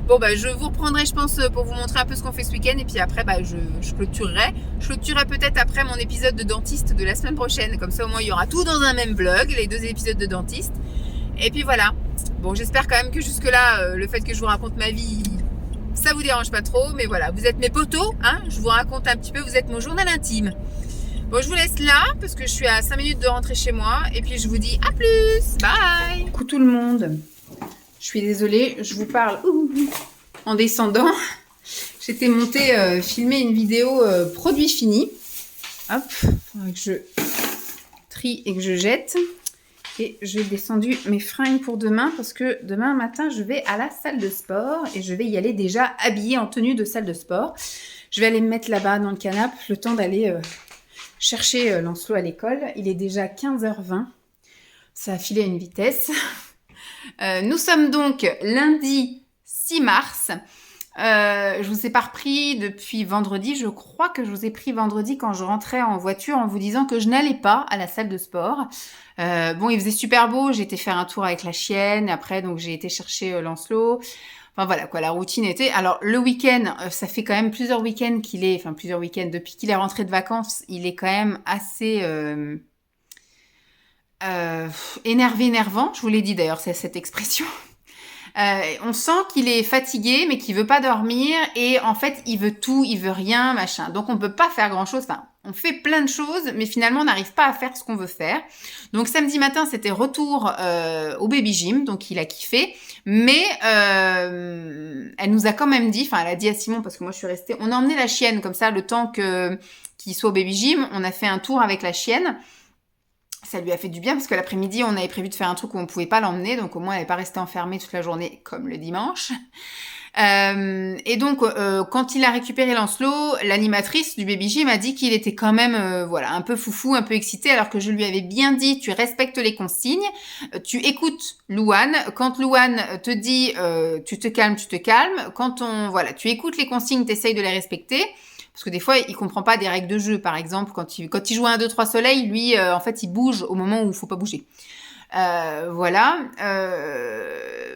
Bon, je vous reprendrai, je pense, pour vous montrer un peu ce qu'on fait ce week-end. Et puis après, je clôturerai. Je clôturerai peut-être après mon épisode de dentiste de la semaine prochaine. Comme ça, au moins, il y aura tout dans un même vlog, les 2 épisodes de dentiste. Et puis voilà. Bon, j'espère quand même que jusque-là, le fait que je vous raconte ma vie, ça vous dérange pas trop. Mais voilà, vous êtes mes potos, hein. Je vous raconte un petit peu, vous êtes mon journal intime. Bon, je vous laisse là, parce que je suis à 5 minutes de rentrer chez moi. Et puis, je vous dis à plus. Bye. Coucou tout le monde. Je suis désolée, je vous parle en descendant. J'étais montée filmer une vidéo produit fini. Hop, faudrait que je trie et que je jette. Et j'ai descendu mes fringues pour demain parce que demain matin, je vais à la salle de sport et je vais y aller déjà habillée en tenue de salle de sport. Je vais aller me mettre là-bas dans le canapé, le temps d'aller chercher Lancelot à l'école. Il est déjà 15h20. Ça a filé à une vitesse. Nous sommes donc lundi 6 mars. Je vous ai pas repris depuis vendredi. Je crois que je vous ai pris vendredi quand je rentrais en voiture en vous disant que je n'allais pas à la salle de sport. Il faisait super beau. J'ai été faire un tour avec la chienne. Après, donc j'ai été chercher Lancelot. Enfin voilà quoi, la routine était... Alors le week-end, ça fait quand même plusieurs week-ends depuis qu'il est rentré de vacances, il est quand même assez... énervant, je vous l'ai dit d'ailleurs, c'est cette expression. On sent qu'il est fatigué, mais qu'il veut pas dormir. Et en fait, il veut tout, il veut rien, machin. Donc, on peut pas faire grand-chose. Enfin, on fait plein de choses, mais finalement, on n'arrive pas à faire ce qu'on veut faire. Donc, samedi matin, c'était retour au baby gym. Donc, il a kiffé. Mais elle nous a quand même dit, enfin, elle a dit à Simon, parce que moi, je suis restée, on a emmené la chienne comme ça, le temps qu'il soit au baby gym. On a fait un tour avec la chienne. Ça lui a fait du bien parce que l'après-midi, on avait prévu de faire un truc où on pouvait pas l'emmener, donc au moins elle n'est pas restée enfermée toute la journée comme le dimanche. Et donc, quand il a récupéré Lancelot, l'animatrice du baby gym m'a dit qu'il était quand même, voilà, un peu foufou, un peu excité, alors que je lui avais bien dit, tu respectes les consignes, tu écoutes Louane. Quand Louane te dit, tu te calmes, tu te calmes. Quand voilà, tu écoutes les consignes, t'essayes de les respecter. Parce que des fois, il comprend pas des règles de jeu. Par exemple, quand il joue à 1, 2, 3 soleil, lui, en fait, il bouge au moment où il faut pas bouger. Voilà.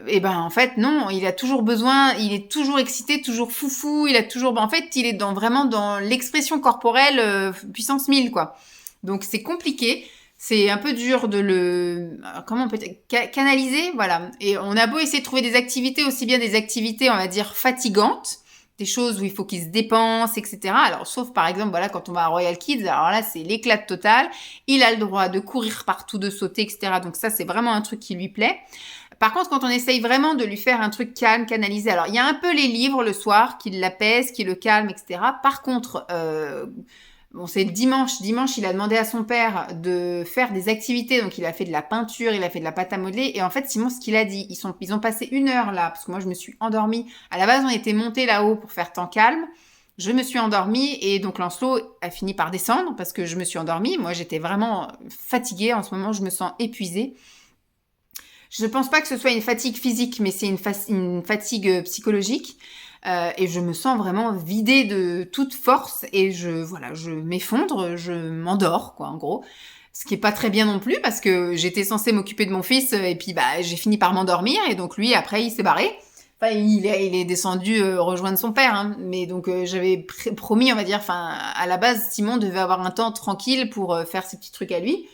Et ben, en fait, non, il a toujours besoin, il est toujours excité, toujours foufou, il a toujours, en fait, il est vraiment dans l'expression corporelle, puissance 1000, quoi. Donc, c'est compliqué. C'est un peu dur de comment on peut canaliser, voilà. Et on a beau essayer de trouver des activités, aussi bien des activités, on va dire, fatigantes, des choses où il faut qu'ils se dépensent, etc. Alors, sauf par exemple, voilà, quand on va à Royal Kids, alors là, c'est l'éclat total. Il a le droit de courir partout, de sauter, etc. Donc ça, c'est vraiment un truc qui lui plaît. Par contre, quand on essaye vraiment de lui faire un truc calme, canalisé, alors il y a un peu les livres le soir qui l'apaisent, qui le calment, etc. Par contre, bon, c'est le dimanche. Dimanche, il a demandé à son père de faire des activités. Donc, il a fait de la peinture, il a fait de la pâte à modeler. Et en fait, Simon, ce qu'il a dit, ils ont passé 1 heure là, parce que moi, je me suis endormie. À la base, on était monté là-haut pour faire temps calme. Je me suis endormie et donc Lancelot a fini par descendre parce que je me suis endormie. Moi, j'étais vraiment fatiguée. En ce moment, je me sens épuisée. Je ne pense pas que ce soit une fatigue physique, mais c'est une fatigue psychologique. Et je me sens vraiment vidée de toute force et je m'effondre, je m'endors, quoi, en gros. Ce qui est pas très bien non plus parce que j'étais censée m'occuper de mon fils et puis j'ai fini par m'endormir et donc lui après il s'est barré. Enfin, il est descendu rejoindre son père, hein. Mais donc j'avais promis, on va dire, enfin à la base Simon devait avoir un temps tranquille pour faire ses petits trucs à lui.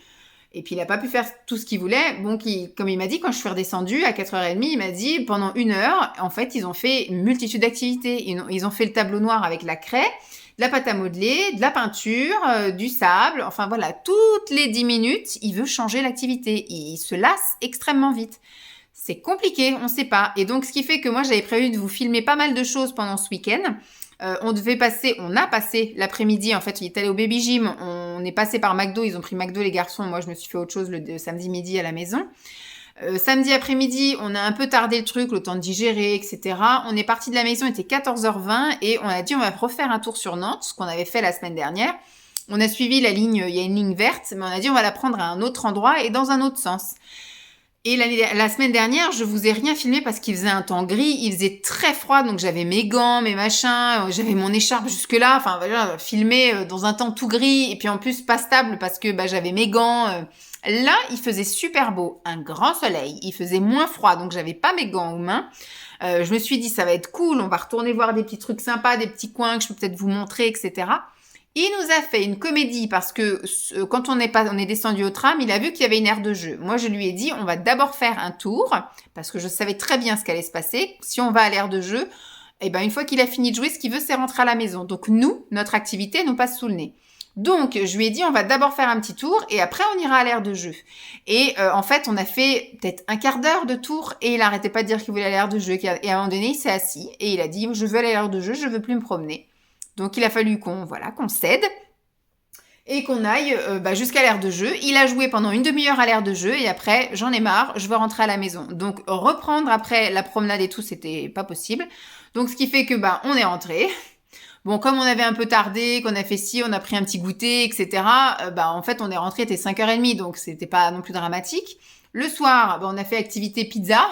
Et puis, il n'a pas pu faire tout ce qu'il voulait. Donc, comme il m'a dit, quand je suis redescendue à 4h30, il m'a dit, pendant 1 heure, en fait, ils ont fait une multitude d'activités. Ils ont fait le tableau noir avec la craie, de la pâte à modeler, de la peinture, du sable. Enfin, voilà, toutes les 10 minutes, il veut changer l'activité. Il se lasse extrêmement vite. C'est compliqué, on ne sait pas. Et donc, ce qui fait que moi, j'avais prévu de vous filmer pas mal de choses pendant ce week-end. On a passé l'après-midi, en fait, il est allé au baby gym, on est passé par McDo, ils ont pris McDo les garçons, moi je me suis fait autre chose le samedi midi à la maison. Samedi après-midi, on a un peu tardé le truc, le temps de digérer, etc. On est parti de la maison, il était 14h20 et on a dit on va refaire un tour sur Nantes, ce qu'on avait fait la semaine dernière. On a suivi la ligne, il y a une ligne verte, mais on a dit on va la prendre à un autre endroit et dans un autre sens. Et la semaine dernière, je vous ai rien filmé parce qu'il faisait un temps gris, il faisait très froid, donc j'avais mes gants, mes machins, j'avais mon écharpe jusque-là, enfin voilà, filmé dans un temps tout gris, et puis en plus pas stable parce que j'avais mes gants. Là, il faisait super beau, un grand soleil, il faisait moins froid, donc j'avais pas mes gants aux mains. Je me suis dit, ça va être cool, on va retourner voir des petits trucs sympas, des petits coins que je peux peut-être vous montrer, etc. Il nous a fait une comédie parce que quand on est descendu au tram, il a vu qu'il y avait une aire de jeu. Moi, je lui ai dit, on va d'abord faire un tour parce que je savais très bien ce qu'allait se passer. Si on va à l'aire de jeu, eh ben, une fois qu'il a fini de jouer, ce qu'il veut, c'est rentrer à la maison. Donc, nous, notre activité nous passe sous le nez. Donc, je lui ai dit, on va d'abord faire un petit tour et après, on ira à l'aire de jeu. Et en fait, on a fait peut-être un quart d'heure de tour et il arrêtait pas de dire qu'il voulait aller à l'aire de jeu. Et à un moment donné, il s'est assis et il a dit, je veux aller à l'aire de jeu, je veux plus me promener. Donc, il a fallu qu'on cède et qu'on aille jusqu'à l'aire de jeu. Il a joué pendant une demi-heure à l'aire de jeu et après, j'en ai marre, je veux rentrer à la maison. Donc, reprendre après la promenade et tout, c'était pas possible. Donc, ce qui fait que on est rentré. Bon, comme on avait un peu tardé, qu'on a fait ci, on a pris un petit goûter, etc. En fait, on est rentré, il était 5h30, donc c'était pas non plus dramatique. Le soir, on a fait activité pizza.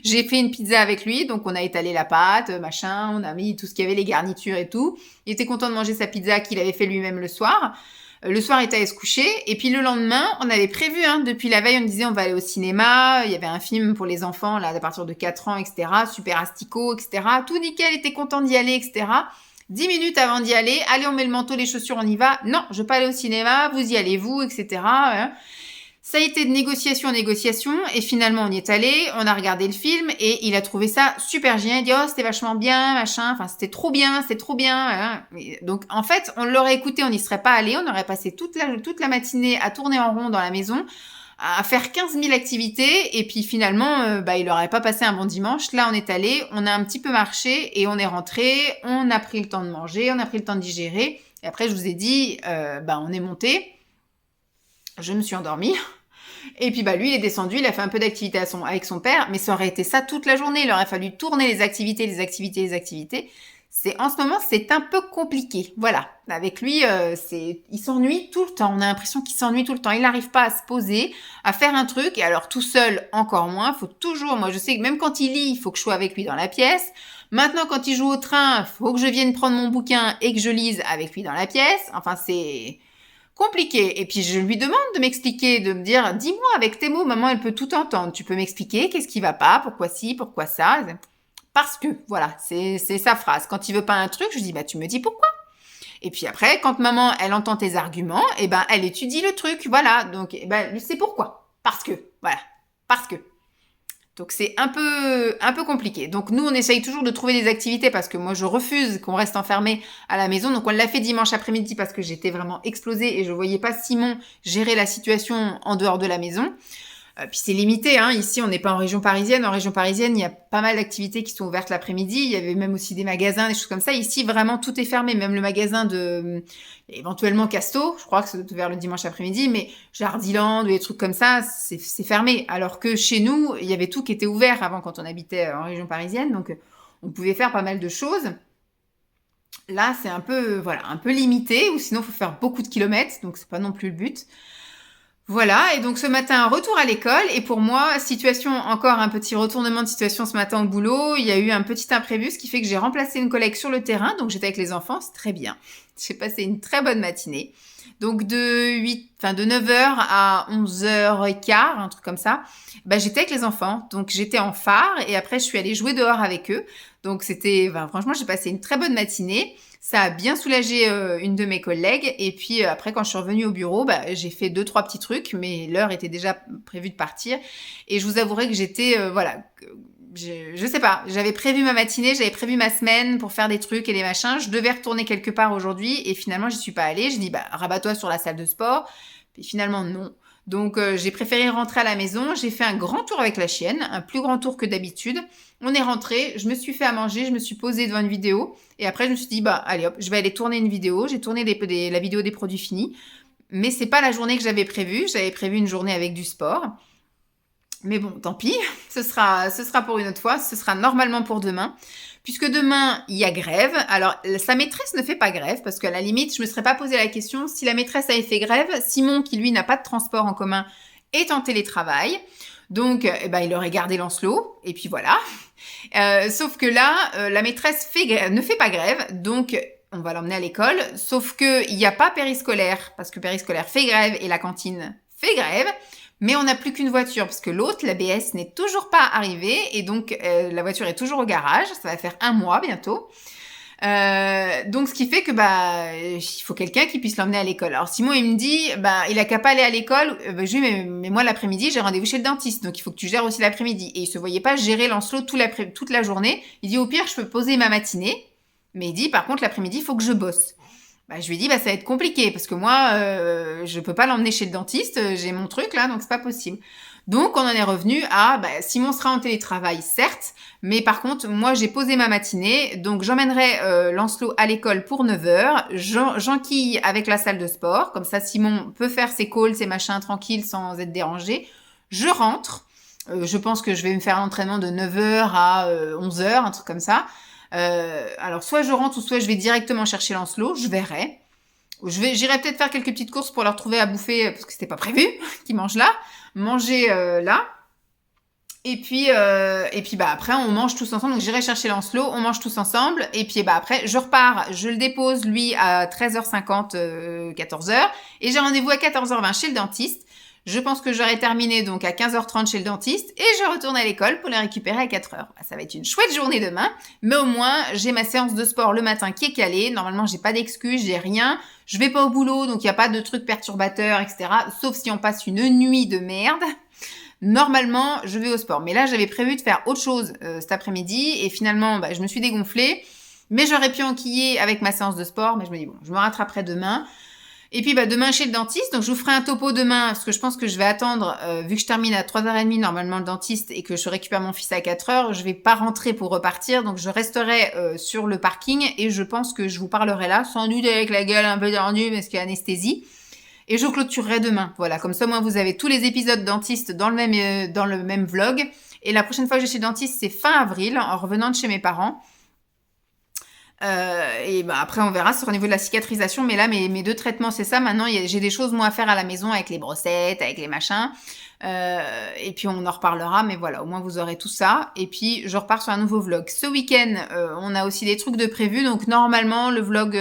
J'ai fait une pizza avec lui, donc on a étalé la pâte, machin, on a mis tout ce qu'il y avait, les garnitures et tout. Il était content de manger sa pizza qu'il avait fait lui-même le soir. Le soir, il était allé se coucher. Et puis le lendemain, on avait prévu, depuis la veille, on disait on va aller au cinéma. Il y avait un film pour les enfants, là, à partir de 4 ans, etc. Super asticot, etc. Tout nickel, il était content d'y aller, etc. 10 minutes avant d'y aller, allez, on met le manteau, les chaussures, on y va. Non, je veux pas aller au cinéma, vous y allez, vous, etc. Ça a été de négociation en négociation et finalement on y est allé, on a regardé le film et il a trouvé ça super génial. Il dit oh c'était vachement bien, machin, enfin c'était trop bien, c'est trop bien. Hein. Donc en fait on l'aurait écouté, on n'y serait pas allé, on aurait passé toute la matinée à tourner en rond dans la maison, à faire 15 000 activités et puis finalement il n'aurait pas passé un bon dimanche. Là on est allé, on a un petit peu marché et on est rentré, on a pris le temps de manger, on a pris le temps de digérer et après je vous ai dit on est monté. Je me suis endormie. Et puis lui, il est descendu, il a fait un peu d'activité avec son père, mais ça aurait été ça toute la journée. Il aurait fallu tourner les activités. En ce moment, c'est un peu compliqué. Voilà. Avec lui, il s'ennuie tout le temps. On a l'impression qu'il s'ennuie tout le temps. Il n'arrive pas à se poser, à faire un truc. Et alors, tout seul, encore moins. Faut toujours, moi, je sais que même quand il lit, il faut que je sois avec lui dans la pièce. Maintenant, quand il joue au train, il faut que je vienne prendre mon bouquin et que je lise avec lui dans la pièce. Enfin, c'est compliqué. Et puis je lui demande de m'expliquer, de me dire, dis-moi avec tes mots, maman elle peut tout entendre. Tu peux m'expliquer qu'est-ce qui va pas, pourquoi ci, pourquoi ça. Parce que, voilà, c'est sa phrase. Quand il veut pas un truc, je dis, tu me dis pourquoi. Et puis après, quand maman elle entend tes arguments, elle étudie le truc, voilà. Donc, c'est pourquoi. Parce que, voilà. Parce que. Donc c'est un peu compliqué. Donc nous, on essaye toujours de trouver des activités parce que moi, je refuse qu'on reste enfermé à la maison. Donc on l'a fait dimanche après-midi parce que j'étais vraiment explosée et je voyais pas Simon gérer la situation en dehors de la maison. Puis c'est limité, hein. Ici, on n'est pas en région parisienne. En région parisienne, il y a pas mal d'activités qui sont ouvertes l'après-midi. Il y avait même aussi des magasins, des choses comme ça. Ici, vraiment, tout est fermé. Même le magasin éventuellement Casto, je crois que c'est ouvert le dimanche après-midi, mais Jardiland ou des trucs comme ça, c'est fermé. Alors que chez nous, il y avait tout qui était ouvert avant quand on habitait en région parisienne. Donc, on pouvait faire pas mal de choses. Là, c'est un peu limité, ou sinon, il faut faire beaucoup de kilomètres. Donc, c'est pas non plus le but. Voilà, et donc ce matin, retour à l'école, et pour moi, encore un petit retournement de situation ce matin au boulot, il y a eu un petit imprévu, ce qui fait que j'ai remplacé une collègue sur le terrain, donc j'étais avec les enfants, c'est très bien. J'ai passé une très bonne matinée. Donc de 9h à 11h15, un truc comme ça, j'étais avec les enfants, donc j'étais en phare, et après je suis allée jouer dehors avec eux. Donc franchement, j'ai passé une très bonne matinée. Ça a bien soulagé une de mes collègues. Et puis après, quand je suis revenue au bureau, j'ai fait 2-3 petits trucs, mais l'heure était déjà prévue de partir. Et je vous avouerai que j'étais, je sais pas, j'avais prévu ma matinée, j'avais prévu ma semaine pour faire des trucs et des machins. Je devais retourner quelque part aujourd'hui et finalement, j'y suis pas allée. Je dis, rabat-toi sur la salle de sport. Puis finalement, non. Donc, j'ai préféré rentrer à la maison. J'ai fait un grand tour avec la chienne, un plus grand tour que d'habitude. On est rentré, je me suis fait à manger, je me suis posée devant une vidéo. Et après, je me suis dit, allez hop, je vais aller tourner une vidéo. J'ai tourné la vidéo des produits finis. Mais c'est pas la journée que j'avais prévue. J'avais prévu une journée avec du sport. Mais bon, tant pis. Ce sera pour une autre fois. Ce sera normalement pour demain. Puisque demain, il y a grève. Alors, sa maîtresse ne fait pas grève, parce qu'à la limite, je me serais pas posé la question, si la maîtresse avait fait grève, Simon, qui lui n'a pas de transport en commun, est en télétravail. Donc, il aurait gardé Lancelot, et puis voilà. Sauf que là, la maîtresse ne fait pas grève, donc on va l'emmener à l'école. Sauf qu'il n'y a pas périscolaire, parce que périscolaire fait grève, et la cantine fait grève. Mais on n'a plus qu'une voiture, parce que l'autre, la BS, n'est toujours pas arrivée. Et donc, la voiture est toujours au garage. Ça va faire 1 mois bientôt. Donc, ce qui fait que il faut quelqu'un qui puisse l'emmener à l'école. Alors, Simon, il me dit, il a qu'à pas aller à l'école. Je lui dis, mais moi, l'après-midi, j'ai rendez-vous chez le dentiste. Donc, il faut que tu gères aussi l'après-midi. Et il se voyait pas gérer Lancelot toute la journée. Il dit, au pire, je peux poser ma matinée. Mais il dit, par contre, l'après-midi, il faut que je bosse. Je lui ai dit, ça va être compliqué, parce que moi, je peux pas l'emmener chez le dentiste, j'ai mon truc là, donc c'est pas possible. Donc, on en est revenu à, Simon sera en télétravail, certes, mais par contre, moi, j'ai posé ma matinée, donc j'emmènerai Lancelot à l'école pour 9h, j'enquille avec la salle de sport, comme ça, Simon peut faire ses calls, ses machins tranquilles, sans être dérangé. Je rentre, je pense que je vais me faire l'entraînement de 9h à 11h, un truc comme ça. Alors soit je rentre ou soit je vais directement chercher Lancelot, je verrai. J'irai peut-être faire quelques petites courses pour leur trouver à bouffer parce que c'était pas prévu qu'ils mangent là, manger là. Et puis après on mange tous ensemble. Donc j'irai chercher Lancelot, on mange tous ensemble et puis après je repars, je le dépose lui à 13h50 14h et j'ai rendez-vous à 14h20 chez le dentiste. Je pense que j'aurai terminé donc à 15h30 chez le dentiste et je retourne à l'école pour les récupérer à 4h. Ça va être une chouette journée demain, mais au moins j'ai ma séance de sport le matin qui est calée. Normalement, j'ai pas d'excuses, j'ai rien. Je vais pas au boulot, donc il n'y a pas de trucs perturbateurs, etc. Sauf si on passe une nuit de merde. Normalement, je vais au sport. Mais là, j'avais prévu de faire autre chose cet après-midi et finalement, je me suis dégonflée. Mais j'aurais pu enquiller avec ma séance de sport, mais je me dis bon, je me rattraperai demain. Et puis demain chez le dentiste, donc je vous ferai un topo demain, parce que je pense que je vais attendre, vu que je termine à 3h30 normalement le dentiste et que je récupère mon fils à 4h, je vais pas rentrer pour repartir, donc je resterai sur le parking et je pense que je vous parlerai là, sans doute avec la gueule un peu tendue parce qu'il y a anesthésie. Et je clôturerai demain, voilà, comme ça moi vous avez tous les épisodes dentiste dans le même vlog. Et la prochaine fois que je vais chez le dentiste, c'est fin avril, en revenant de chez mes parents. Et après on verra sur au niveau de la cicatrisation, mais là mes 2 traitements c'est ça. Maintenant j'ai des choses moi à faire à la maison avec les brossettes, avec les machins, et puis on en reparlera, mais voilà, au moins vous aurez tout ça. Et puis je repars sur un nouveau vlog ce week-end. On a aussi des trucs de prévus, donc normalement le vlog,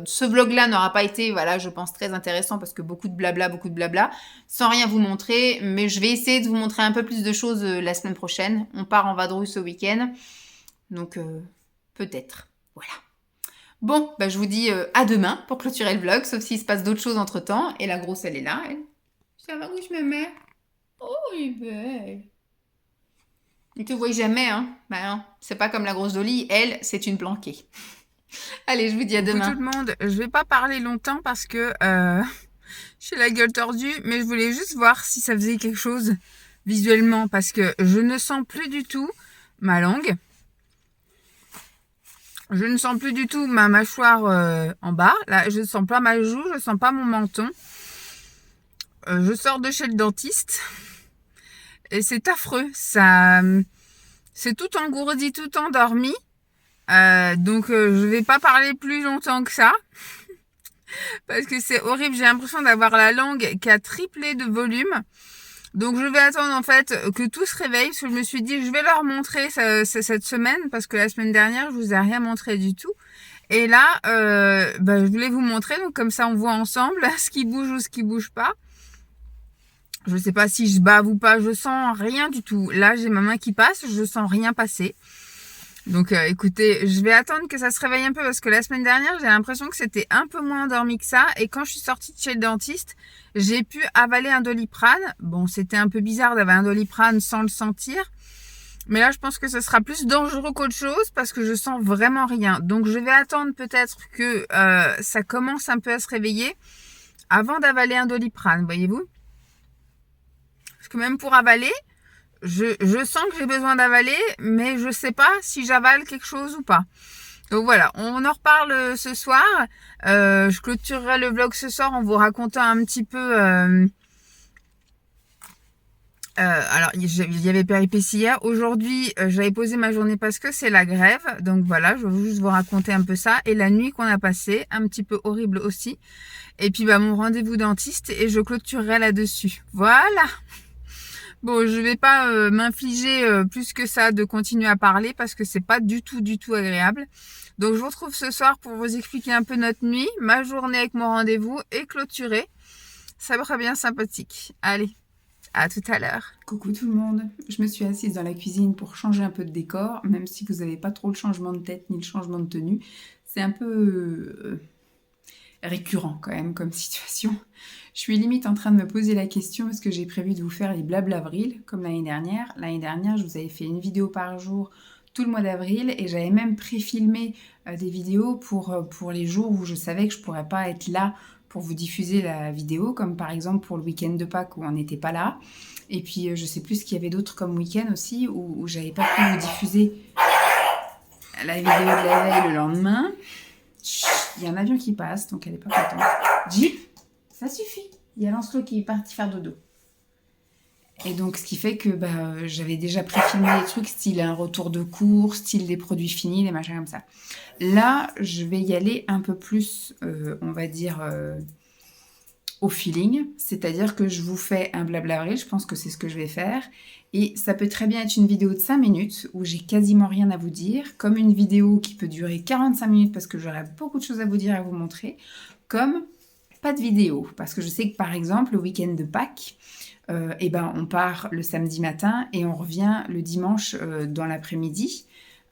ce vlog là n'aura pas été, voilà, je pense très intéressant parce que beaucoup de blabla, sans rien vous montrer, mais je vais essayer de vous montrer un peu plus de choses la semaine prochaine. On part en vadrouille ce week-end, donc peut-être, voilà. Bon, je vous dis à demain pour clôturer le vlog, sauf s'il se passe d'autres choses entre-temps. Et la grosse, elle est là, elle. Ça va où je me mets? Oh, elle est belle. Il te voit jamais, hein? Non, c'est pas comme la grosse Dolly, elle, c'est une planquée. Allez, je vous dis à demain. Coucou tout le monde, je vais pas parler longtemps parce que j'ai la gueule tordue, mais je voulais juste voir si ça faisait quelque chose visuellement parce que je ne sens plus du tout ma langue. Je ne sens plus du tout ma mâchoire en bas. Là, je ne sens pas ma joue, je ne sens pas mon menton. Je sors de chez le dentiste. Et c'est affreux. Ça, c'est tout engourdi, tout endormi. Donc, je vais pas parler plus longtemps que ça. Parce que c'est horrible. J'ai l'impression d'avoir la langue qui a triplé de volume. Donc je vais attendre en fait que tout se réveille parce que je me suis dit je vais leur montrer cette semaine parce que la semaine dernière je vous ai rien montré du tout et là je voulais vous montrer, donc comme ça on voit ensemble ce qui bouge ou ce qui bouge pas. Je sais pas si je bave ou pas, je sens rien du tout. Là j'ai ma main qui passe, je sens rien passer. Donc écoutez, je vais attendre que ça se réveille un peu parce que la semaine dernière, j'ai l'impression que c'était un peu moins endormi que ça. Et quand je suis sortie de chez le dentiste, j'ai pu avaler un Doliprane. Bon, c'était un peu bizarre d'avaler un Doliprane sans le sentir. Mais là, je pense que ce sera plus dangereux qu'autre chose parce que je sens vraiment rien. Donc je vais attendre peut-être que ça commence un peu à se réveiller avant d'avaler un Doliprane, voyez-vous. Parce que même pour avaler, je sens que j'ai besoin d'avaler, mais je sais pas si j'avale quelque chose ou pas. Donc voilà, on en reparle ce soir. Je clôturerai le vlog ce soir en vous racontant un petit peu... alors, il y avait péripéties hier. Aujourd'hui, j'avais posé ma journée parce que c'est la grève. Donc voilà, je vais juste vous raconter un peu ça. Et la nuit qu'on a passée, un petit peu horrible aussi. Et puis mon rendez-vous dentiste et je clôturerai là-dessus. Voilà. Bon, je vais pas m'infliger plus que ça de continuer à parler parce que c'est pas du tout agréable. Donc je vous retrouve ce soir pour vous expliquer un peu notre nuit, ma journée avec mon rendez-vous et clôturer. Ça sera bien sympathique. Allez, à tout à l'heure. Coucou tout le monde, je me suis assise dans la cuisine pour changer un peu de décor, même si vous n'avez pas trop le changement de tête ni le changement de tenue. C'est un peu récurrent quand même comme situation. Je suis limite en train de me poser la question, est-ce que j'ai prévu de vous faire les blabla avril comme l'année dernière. L'année dernière, je vous avais fait une vidéo par jour tout le mois d'avril et j'avais même pré-filmé des vidéos pour les jours où je savais que je pourrais pas être là pour vous diffuser la vidéo, comme par exemple pour le week-end de Pâques où on n'était pas là. Et puis je sais plus ce qu'il y avait d'autre comme week-end aussi où j'avais pas pu vous diffuser la vidéo de la veille le lendemain. Il y a un avion qui passe, donc elle est pas contente. Jeep, ça suffit. Il y a Lancelot qui est parti faire dodo. Et donc, ce qui fait que j'avais déjà préfilmé les trucs, style un retour de cours, style des produits finis, des machins comme ça. Là, je vais y aller un peu plus, on va dire, au feeling. C'est-à-dire que je vous fais un blabla avril, je pense que c'est ce que je vais faire. Et ça peut très bien être une vidéo de 5 minutes où j'ai quasiment rien à vous dire, comme une vidéo qui peut durer 45 minutes parce que j'aurai beaucoup de choses à vous dire et à vous montrer, comme pas de vidéo, parce que je sais que par exemple, le week-end de Pâques, on part le samedi matin et on revient le dimanche dans l'après-midi.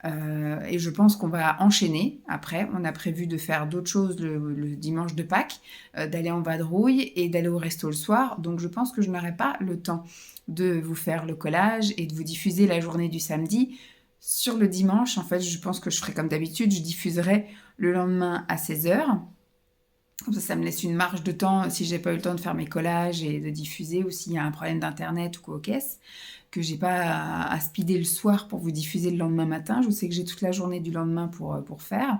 Et je pense qu'on va enchaîner après. On a prévu de faire d'autres choses le dimanche de Pâques, d'aller en vadrouille et d'aller au resto le soir. Donc je pense que je n'aurai pas le temps de vous faire le collage et de vous diffuser la journée du samedi. Sur le dimanche, en fait, je pense que je ferai comme d'habitude, je diffuserai le lendemain à 16h. Comme ça me laisse une marge de temps si j'ai pas eu le temps de faire mes collages et de diffuser, ou s'il y a un problème d'internet ou quoi aux caisses, que j'ai pas à speeder le soir pour vous diffuser le lendemain matin. Je sais que j'ai toute la journée du lendemain pour faire.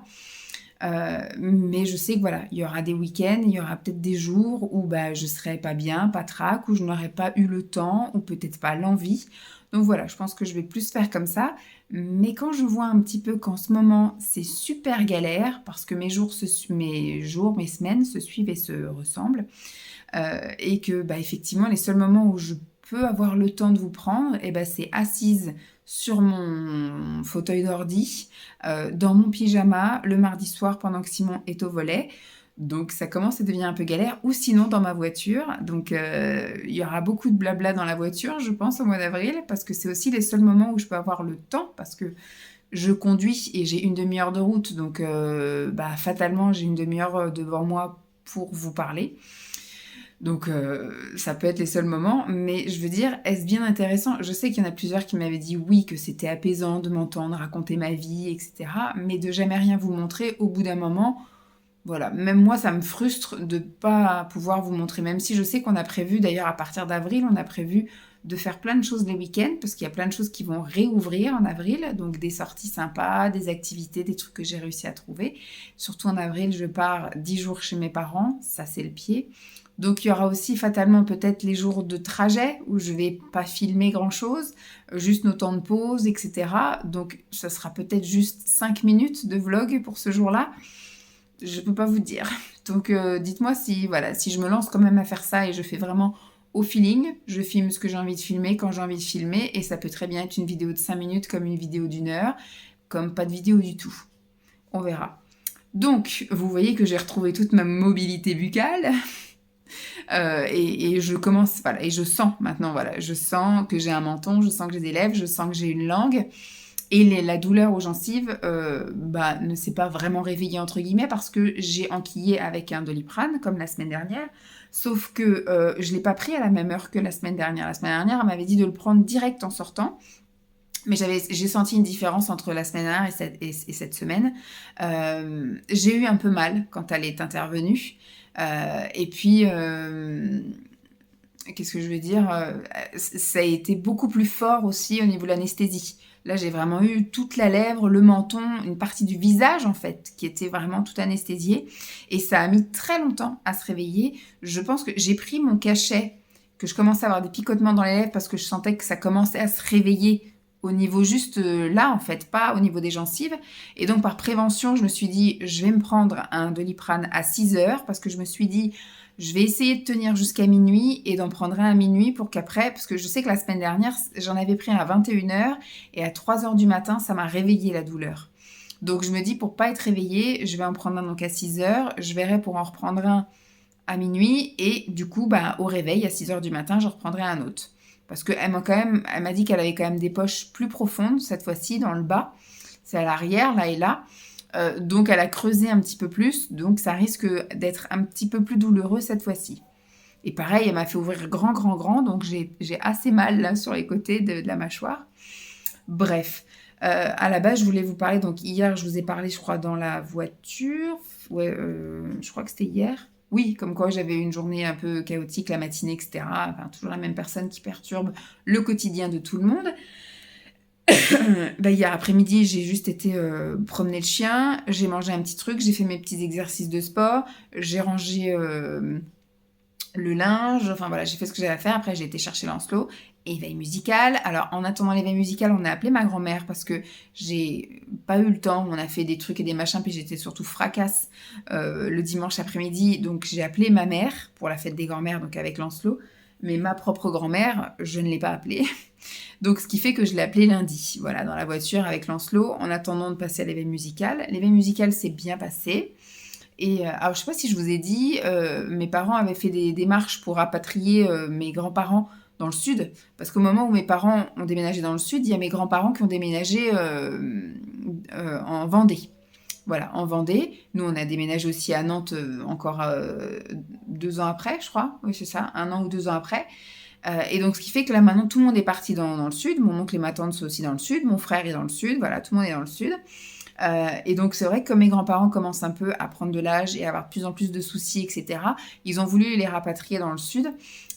Mais je sais que voilà, il y aura des week-ends, il y aura peut-être des jours où je serai pas bien, pas trac, où je n'aurai pas eu le temps, ou peut-être pas l'envie. Donc voilà, je pense que je vais plus faire comme ça. Mais quand je vois un petit peu qu'en ce moment, c'est super galère, parce que mes semaines se suivent et se ressemblent, et que effectivement, les seuls moments où je peux avoir le temps de vous prendre, c'est assise sur mon fauteuil d'ordi, dans mon pyjama, le mardi soir pendant que Simon est au volet. Donc ça commence à devenir un peu galère, ou sinon dans ma voiture. Donc il y aura beaucoup de blabla dans la voiture, je pense, au mois d'avril, parce que c'est aussi les seuls moments où je peux avoir le temps, parce que je conduis et j'ai une demi-heure de route, donc fatalement j'ai une demi-heure devant moi pour vous parler. Donc ça peut être les seuls moments, mais je veux dire, est-ce bien intéressant? Je sais qu'il y en a plusieurs qui m'avaient dit oui, que c'était apaisant de m'entendre raconter ma vie, etc. Mais de jamais rien vous montrer, au bout d'un moment, voilà, même moi ça me frustre de pas pouvoir vous montrer, même si je sais qu'on a prévu, d'ailleurs à partir d'avril, on a prévu de faire plein de choses les week-ends, parce qu'il y a plein de choses qui vont réouvrir en avril, donc des sorties sympas, des activités, des trucs que j'ai réussi à trouver. Surtout en avril, je pars 10 jours chez mes parents, ça c'est le pied. Donc il y aura aussi fatalement peut-être les jours de trajet où je vais pas filmer grand-chose, juste nos temps de pause, etc. Donc ça sera peut-être juste 5 minutes de vlog pour ce jour-là. Je peux pas vous dire. Donc dites-moi si je me lance quand même à faire ça et je fais vraiment au feeling, je filme ce que j'ai envie de filmer quand j'ai envie de filmer, et ça peut très bien être une vidéo de 5 minutes comme une vidéo d'1 heure, comme pas de vidéo du tout. On verra. Donc vous voyez que j'ai retrouvé toute ma mobilité buccale. Et je commence, voilà, et je sens maintenant, voilà, je sens que j'ai un menton, je sens que j'ai des lèvres, je sens que j'ai une langue, et la douleur aux gencives ne s'est pas vraiment réveillée entre guillemets, parce que j'ai enquillé avec un Doliprane comme la semaine dernière, sauf que je l'ai pas pris à la même heure que la semaine dernière. La semaine dernière, elle m'avait dit de le prendre direct en sortant. Mais j'ai senti une différence entre la semaine dernière et cette semaine. J'ai eu un peu mal quand elle est intervenue. Et puis, qu'est-ce que je veux dire, ça a été beaucoup plus fort aussi au niveau de l'anesthésie. Là, j'ai vraiment eu toute la lèvre, le menton, une partie du visage, en fait, qui était vraiment tout anesthésiée. Et ça a mis très longtemps à se réveiller. Je pense que j'ai pris mon cachet, que je commençais à avoir des picotements dans les lèvres parce que je sentais que ça commençait à se réveiller au niveau juste là, en fait, pas au niveau des gencives. Et donc, par prévention, je me suis dit, je vais me prendre un Doliprane à 6h, parce que je me suis dit, je vais essayer de tenir jusqu'à minuit et d'en prendre un à minuit pour qu'après, parce que je sais que la semaine dernière, j'en avais pris un à 21h et à 3h du matin, ça m'a réveillé la douleur. Donc, je me dis, pour pas être réveillée, je vais en prendre un donc à 6h, je verrai pour en reprendre un à minuit, et du coup, au réveil, à 6h du matin, je reprendrai un autre. Parce qu'elle m'a dit qu'elle avait quand même des poches plus profondes, cette fois-ci, dans le bas. C'est à l'arrière, là et là. Donc, elle a creusé un petit peu plus. Donc, ça risque d'être un petit peu plus douloureux cette fois-ci. Et pareil, elle m'a fait ouvrir grand, grand, grand. Donc, j'ai assez mal là sur les côtés de la mâchoire. Bref. À la base, je voulais vous parler. Donc, hier, je vous ai parlé, je crois, dans la voiture. Ouais, je crois que c'était hier. Oui, comme quoi j'avais une journée un peu chaotique, la matinée, etc. Enfin, toujours la même personne qui perturbe le quotidien de tout le monde. Hier après-midi, j'ai juste été promener le chien, j'ai mangé un petit truc, j'ai fait mes petits exercices de sport, j'ai rangé le linge, enfin voilà, j'ai fait ce que j'avais à faire. Après, j'ai été chercher Lancelot. Éveil musical. Alors, en attendant l'éveil musical, on a appelé ma grand-mère parce que j'ai pas eu le temps. On a fait des trucs et des machins, puis j'étais surtout fracasse le dimanche après-midi. Donc, j'ai appelé ma mère pour la fête des grand-mères, donc avec Lancelot. Mais ma propre grand-mère, je ne l'ai pas appelée. Donc, ce qui fait que je l'ai appelée lundi, voilà, dans la voiture avec Lancelot, en attendant de passer à l'éveil musical. L'éveil musical s'est bien passé. Et alors je sais pas si je vous ai dit, mes parents avaient fait des démarches pour rapatrier, mes grands-parents dans le sud. Parce qu'au moment où mes parents ont déménagé dans le sud, il y a mes grands-parents qui ont déménagé, en Vendée. Voilà, en Vendée. Nous, on a déménagé aussi à Nantes, encore, 2 ans après, je crois. Oui, c'est ça, 1 an ou 2 ans après. Et donc ce qui fait que là, maintenant, tout le monde est parti dans le sud. Mon oncle et ma tante sont aussi dans le sud. Mon frère est dans le sud. Voilà, tout le monde est dans le sud. Et donc c'est vrai que comme mes grands-parents commencent un peu à prendre de l'âge et à avoir de plus en plus de soucis, etc., ils ont voulu les rapatrier dans le sud,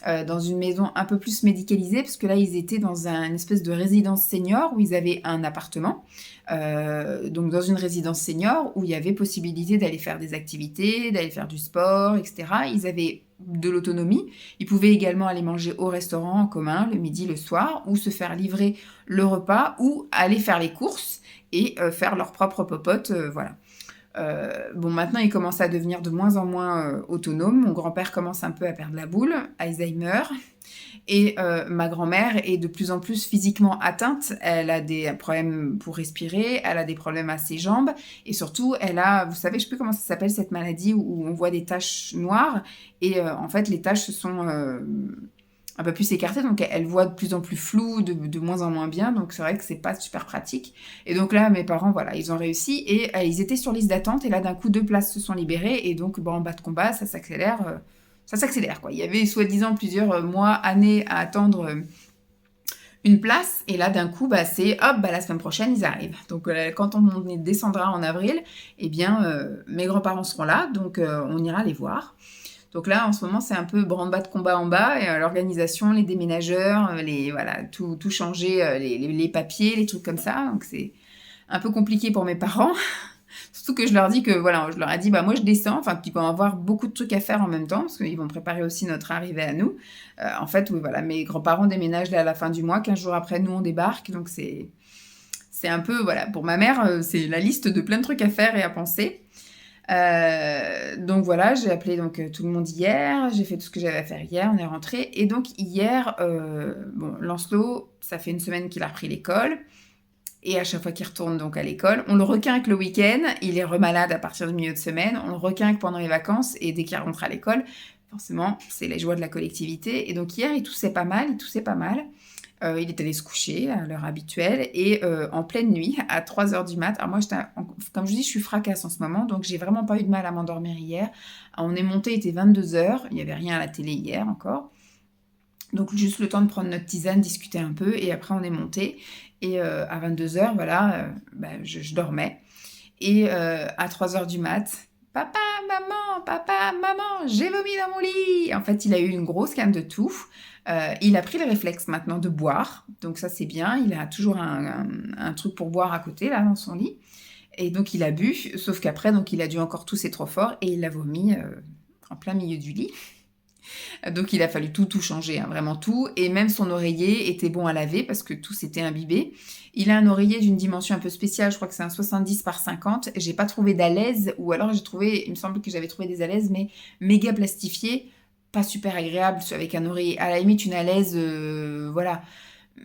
dans une maison un peu plus médicalisée, parce que là, ils étaient dans une espèce de résidence senior où ils avaient un appartement. Donc dans une résidence senior où il y avait possibilité d'aller faire des activités, d'aller faire du sport, etc. Ils avaient de l'autonomie. Ils pouvaient également aller manger au restaurant en commun le midi, le soir, ou se faire livrer le repas, ou aller faire les courses et faire leur propre popote, voilà. Bon, maintenant, ils commencent à devenir de moins en moins autonomes. Mon grand-père commence un peu à perdre la boule, Alzheimer. Et ma grand-mère est de plus en plus physiquement atteinte. Elle a des problèmes pour respirer, elle a des problèmes à ses jambes. Et surtout, elle a, vous savez, je ne sais plus comment ça s'appelle, cette maladie où on voit des taches noires. Et en fait, les taches se sont un peu plus écartée, donc elle voit de plus en plus flou, de moins en moins bien, donc c'est vrai que c'est pas super pratique. Et donc là, mes parents, voilà, ils ont réussi, et ils étaient sur liste d'attente, et là, d'un coup, 2 places se sont libérées, et donc, bon, en bas de combat, ça s'accélère, quoi. Il y avait, soi-disant, plusieurs mois, années à attendre une place, et là, d'un coup, bah, c'est, hop, bah, la semaine prochaine, ils arrivent. Donc, quand on descendra en avril, eh bien, mes grands-parents seront là, donc on ira les voir. Donc là, en ce moment, c'est un peu branle-bas de combat en bas, et l'organisation, les déménageurs, voilà, tout changer, les papiers, les trucs comme ça. Donc c'est un peu compliqué pour mes parents. Surtout que je leur dis que, voilà, je leur ai dit, bah moi je descends, enfin qu'ils vont avoir beaucoup de trucs à faire en même temps, parce qu'ils vont préparer aussi notre arrivée à nous. En fait, oui, voilà, mes grands-parents déménagent là à la fin du mois, 15 jours après, nous on débarque, donc c'est un peu, voilà, pour ma mère, c'est la liste de plein de trucs à faire et à penser. Donc voilà, j'ai appelé donc tout le monde hier, j'ai fait tout ce que j'avais à faire hier, on est rentré. Et donc hier, bon, Lancelot, ça fait une semaine qu'il a repris l'école. Et à chaque fois qu'il retourne donc à l'école, on le requinque le week-end, il est remalade à partir du milieu de semaine, on le requinque pendant les vacances, et dès qu'il rentre à l'école, forcément, c'est les joies de la collectivité. Et donc hier, il toussait pas mal. Il est allé se coucher à l'heure habituelle, et en pleine nuit, à 3h du mat', alors moi, comme je dis, je suis fracasse en ce moment, donc j'ai vraiment pas eu de mal à m'endormir hier. On est monté, il était 22h, il n'y avait rien à la télé hier encore. Donc juste le temps de prendre notre tisane, discuter un peu, et après on est monté. Et à 22h, voilà, je dormais. Et à 3h du mat', papa, maman, j'ai vomi dans mon lit. En fait, il a eu une grosse canne de toux. Il a pris le réflexe maintenant de boire. Donc ça, c'est bien. Il a toujours un truc pour boire à côté, là, dans son lit. Et donc, il a bu. Sauf qu'après, donc, il a dû encore tousser trop fort. Et il a vomi en plein milieu du lit. Donc il a fallu tout changer, hein, vraiment tout. Et même son oreiller était bon à laver parce que tout s'était imbibé. Il a un oreiller d'une dimension un peu spéciale, je crois que c'est un 70 par 50. J'ai pas trouvé d'alaise, ou alors il me semble que j'avais trouvé des alaises, mais méga plastifiées, pas super agréable avec un oreiller. À la limite, une alaise, voilà.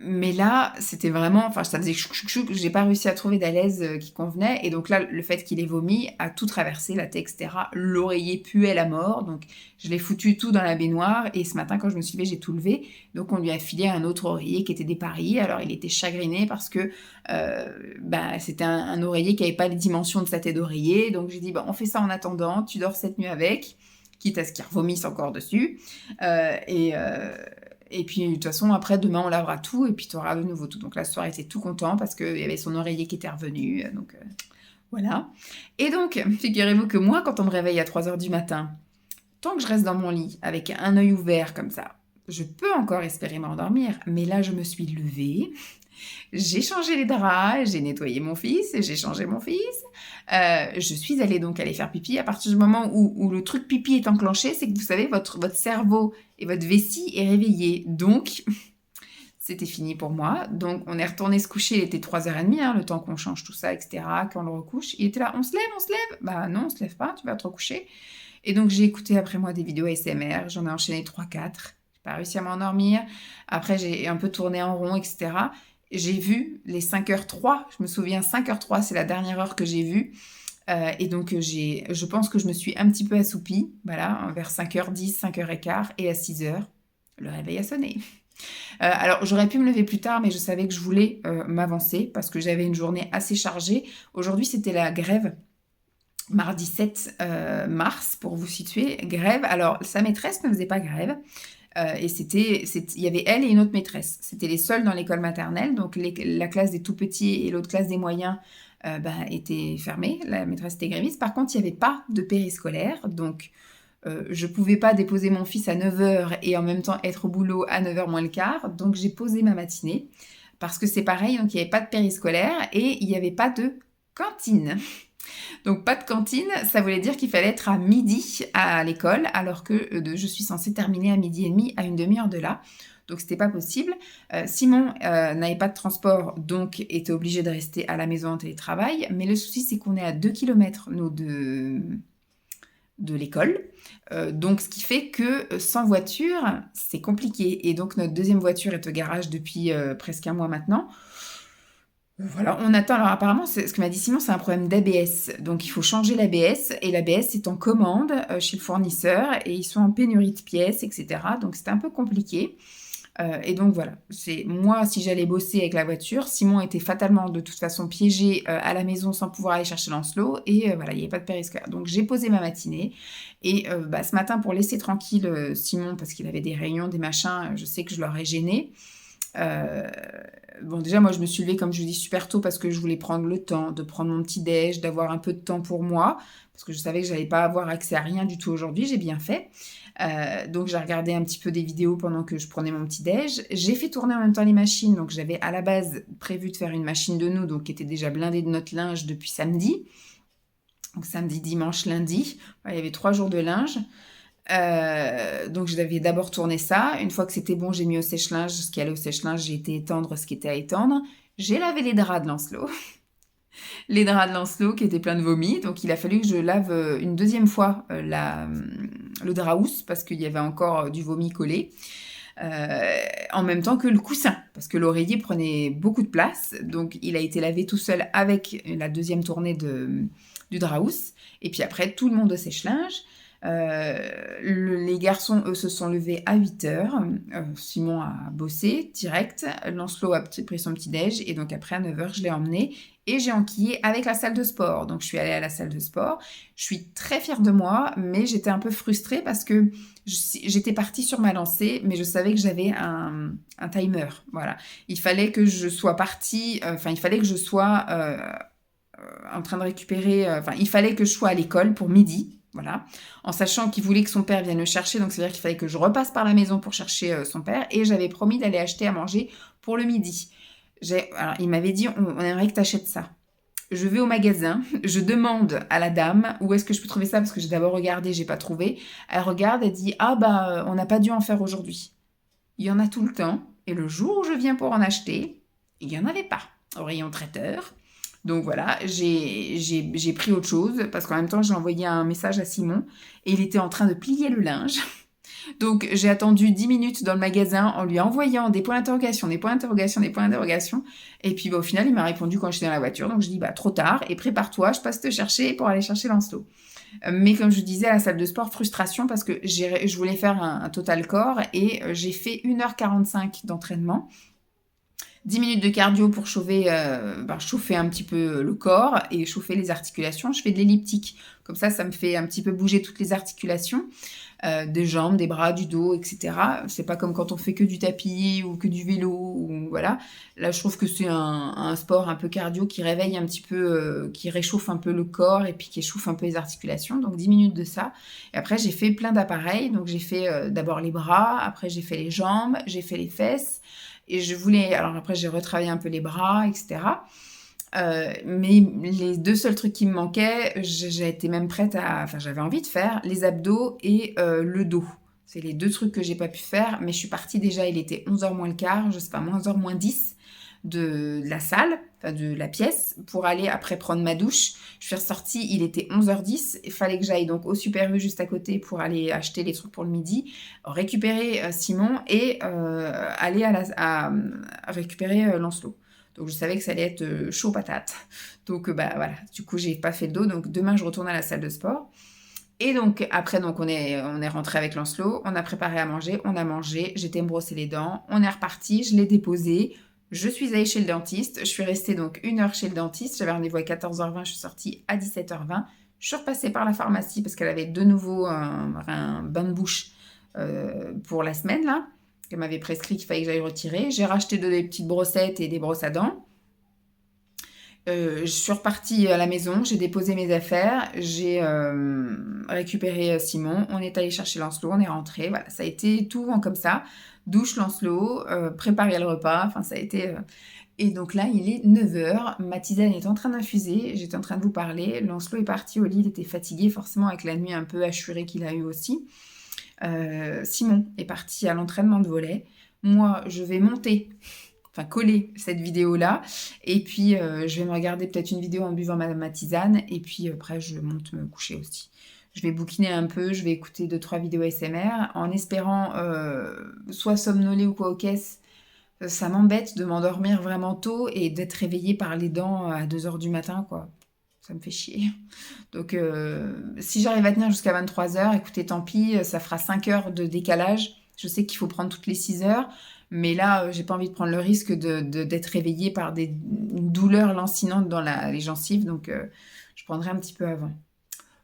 Mais là, c'était vraiment, enfin, ça faisait chouc, j'ai pas réussi à trouver d'alaise qui convenait. Et donc là, le fait qu'il ait vomi a tout traversé, la tête, etc. L'oreiller puait la mort, donc je l'ai foutu tout dans la baignoire. Et ce matin, quand je me suis levée, j'ai tout levé. Donc on lui a filé un autre oreiller qui était dépareillé. Alors il était chagriné parce que c'était un oreiller qui avait pas les dimensions de sa tête d'oreiller. Donc j'ai dit, on fait ça en attendant, tu dors cette nuit avec, quitte à ce qu'il revomisse encore dessus. Et puis, de toute façon, après, demain, on lavera tout, et puis tu auras de nouveau tout. Donc là, ce soir, il était tout content parce qu'il y avait son oreiller qui était revenu. Donc, voilà. Et donc, figurez-vous que moi, quand on me réveille à 3h du matin, tant que je reste dans mon lit, avec un œil ouvert comme ça, je peux encore espérer m'endormir. Mais là, je me suis levée, j'ai changé les draps, j'ai nettoyé mon fils, j'ai changé mon fils. Je suis allée donc aller faire pipi. À partir du moment où le truc pipi est enclenché, c'est que vous savez, votre cerveau et votre vessie est réveillé. Donc, c'était fini pour moi. Donc, on est retourné se coucher. Il était 3h30, hein, le temps qu'on change tout ça, etc., qu'on le recouche. Il était là, on se lève. Bah non, on se lève pas, tu vas te recoucher. Et donc, j'ai écouté après moi des vidéos ASMR. J'en ai enchaîné 3-4. J'ai pas réussi à m'endormir. Après, j'ai un peu tourné en rond, etc. J'ai vu les 5h03, je me souviens, 5h03, c'est la dernière heure que j'ai vue. Et donc, je pense que je me suis un petit peu assoupie, voilà, vers 5h10, 5h15 et à 6h, le réveil a sonné. Alors, j'aurais pu me lever plus tard, mais je savais que je voulais m'avancer parce que j'avais une journée assez chargée. Aujourd'hui, c'était la grève, mardi 7 mars, pour vous situer. Grève, alors sa maîtresse ne faisait pas grève. Et il y avait elle et une autre maîtresse. C'était les seuls dans l'école maternelle. Donc, la classe des tout-petits et l'autre classe des moyens étaient fermées. La maîtresse était gréviste. Par contre, il n'y avait pas de périscolaire. Donc, je ne pouvais pas déposer mon fils à 9h et en même temps être au boulot à 9h moins le quart. Donc, j'ai posé ma matinée. Parce que c'est pareil, donc il n'y avait pas de périscolaire et il n'y avait pas de cantine. Donc pas de cantine, ça voulait dire qu'il fallait être à midi à l'école, alors que je suis censée terminer à 12h30, à une demi-heure de là. Donc c'était pas possible. Simon n'avait pas de transport, donc était obligé de rester à la maison en télétravail. Mais le souci, c'est qu'on est à 2 km, nous, de l'école. Donc ce qui fait que sans voiture, c'est compliqué. Et donc notre deuxième voiture est au garage depuis presque un mois maintenant. Voilà, on attend. Alors apparemment, ce que m'a dit Simon, c'est un problème d'ABS. Donc il faut changer l'ABS et l'ABS est en commande chez le fournisseur et ils sont en pénurie de pièces, etc. Donc c'était un peu compliqué. Et donc voilà, c'est moi si j'allais bosser avec la voiture, Simon était fatalement de toute façon piégé à la maison sans pouvoir aller chercher Lancelot et voilà, il n'y avait pas de périscolaire. Donc j'ai posé ma matinée et ce matin pour laisser tranquille Simon parce qu'il avait des réunions, des machins, je sais que je l'aurais gêné. Bon, déjà, moi, je me suis levée, comme je vous dis, super tôt parce que je voulais prendre le temps de prendre mon petit déj, d'avoir un peu de temps pour moi, parce que je savais que je n'allais pas avoir accès à rien du tout aujourd'hui, j'ai bien fait. Donc, j'ai regardé un petit peu des vidéos pendant que je prenais mon petit déj. J'ai fait tourner en même temps les machines, donc j'avais à la base prévu de faire une machine de nous, donc qui était déjà blindée de notre linge depuis samedi. Donc, samedi, dimanche, lundi. Il y avait 3 jours de linge. Donc j'avais d'abord tourné ça. Une fois que c'était bon, j'ai mis au sèche-linge ce qui allait au sèche-linge. J'ai été étendre ce qui était à étendre. J'ai lavé les draps de Lancelot. Les draps de Lancelot qui étaient pleins de vomi. Donc il a fallu que je lave une deuxième fois le drap housse parce qu'il y avait encore du vomi collé. En même temps que le coussin, parce que l'oreiller prenait beaucoup de place. Donc il a été lavé tout seul avec la deuxième tournée du drap housse. Et puis après, tout le monde au sèche-linge. Les garçons, eux, se sont levés à 8h. Simon a bossé direct. Lancelot a pris son petit-déj. Et donc après, à 9h, je l'ai emmené. Et j'ai enquillé avec la salle de sport. Donc je suis allée à la salle de sport. Je suis très fière de moi, mais j'étais un peu frustrée parce que j'étais partie sur ma lancée, mais je savais que j'avais un timer. Voilà. Il fallait que je sois partie... il fallait que je sois en train de récupérer... il fallait que je sois à l'école pour midi. Voilà, en sachant qu'il voulait que son père vienne le chercher, donc c'est-à-dire qu'il fallait que je repasse par la maison pour chercher son père, et j'avais promis d'aller acheter à manger pour le midi. Alors, il m'avait dit, on aimerait que tu achètes ça. Je vais au magasin, je demande à la dame où est-ce que je peux trouver ça, parce que j'ai d'abord regardé, j'ai pas trouvé. Elle regarde, elle dit, on n'a pas dû en faire aujourd'hui. Il y en a tout le temps, et le jour où je viens pour en acheter, il n'y en avait pas au rayon traiteur. Donc voilà, j'ai pris autre chose parce qu'en même temps, j'ai envoyé un message à Simon et il était en train de plier le linge. Donc j'ai attendu 10 minutes dans le magasin en lui envoyant des points d'interrogation, des points d'interrogation, des points d'interrogation. Et puis au final, il m'a répondu quand j'étais dans la voiture. Donc je dis trop tard et prépare-toi, je passe te chercher pour aller chercher Lancelot. Mais comme je disais à la salle de sport, frustration parce que je voulais faire un total corps et j'ai fait 1h45 d'entraînement. 10 minutes de cardio pour chauffer un petit peu le corps et chauffer les articulations. Je fais de l'elliptique. Comme ça me fait un petit peu bouger toutes les articulations, des jambes, des bras, du dos, etc. C'est pas comme quand on fait que du tapis ou que du vélo. Ou, voilà. Là, je trouve que c'est un sport un peu cardio qui réveille un petit peu, qui réchauffe un peu le corps et puis qui échauffe un peu les articulations. Donc 10 minutes de ça. Et après, j'ai fait plein d'appareils. Donc j'ai fait d'abord les bras, après j'ai fait les jambes, j'ai fait les fesses. Et alors après j'ai retravaillé un peu les bras, etc. Mais les 2 seuls trucs qui me manquaient, j'étais même prête j'avais envie de faire les abdos et le dos. C'est les 2 trucs que j'ai pas pu faire, mais je suis partie déjà, il était 11h moins le quart, je sais pas, 11h moins 10 de la salle, de la pièce, pour aller après prendre ma douche. Je suis ressortie, il était 11h10, il fallait que j'aille donc au Super U juste à côté pour aller acheter les trucs pour le midi, récupérer Simon et aller récupérer Lancelot. Donc je savais que ça allait être chaud patate. Donc bah voilà, du coup j'ai pas fait de dos. Donc demain je retourne à la salle de sport. Et donc après donc on est rentré avec Lancelot, on a préparé à manger, on a mangé, j'étais me brosser les dents, on est reparti, je l'ai déposé, je suis allée chez le dentiste, je suis restée donc 1 heure chez le dentiste, j'avais rendez-vous à 14h20, je suis sortie à 17h20, je suis repassée par la pharmacie parce qu'elle avait de nouveau un bain de bouche pour la semaine là, qu'elle m'avait prescrit qu'il fallait que j'aille retirer, j'ai racheté des petites brossettes et des brosses à dents. Je suis repartie à la maison, j'ai déposé mes affaires, j'ai récupéré Simon, on est allé chercher Lancelot, on est rentré, voilà, ça a été tout comme ça, douche Lancelot, préparer le repas, enfin ça a été... Et donc là, il est 9h, ma tisane est en train d'infuser, j'étais en train de vous parler, Lancelot est parti au lit, il était fatigué forcément avec la nuit un peu hachurée qu'il a eue aussi. Simon est parti à l'entraînement de volley, moi je vais monter... coller cette vidéo-là. Et puis, je vais me regarder peut-être une vidéo en buvant ma tisane. Et puis, après, je monte me coucher aussi. Je vais bouquiner un peu. Je vais écouter 2-3 vidéos ASMR en espérant soit somnoler ou quoi aux caisses. Ça m'embête de m'endormir vraiment tôt et d'être réveillée par les dents à 2h du matin, quoi. Ça me fait chier. Donc, si j'arrive à tenir jusqu'à 23h, écoutez, tant pis, ça fera 5 heures de décalage. Je sais qu'il faut prendre toutes les 6 heures. Mais là, j'ai pas envie de prendre le risque d'être réveillée par une douleur lancinante dans les gencives. Donc, je prendrai un petit peu avant.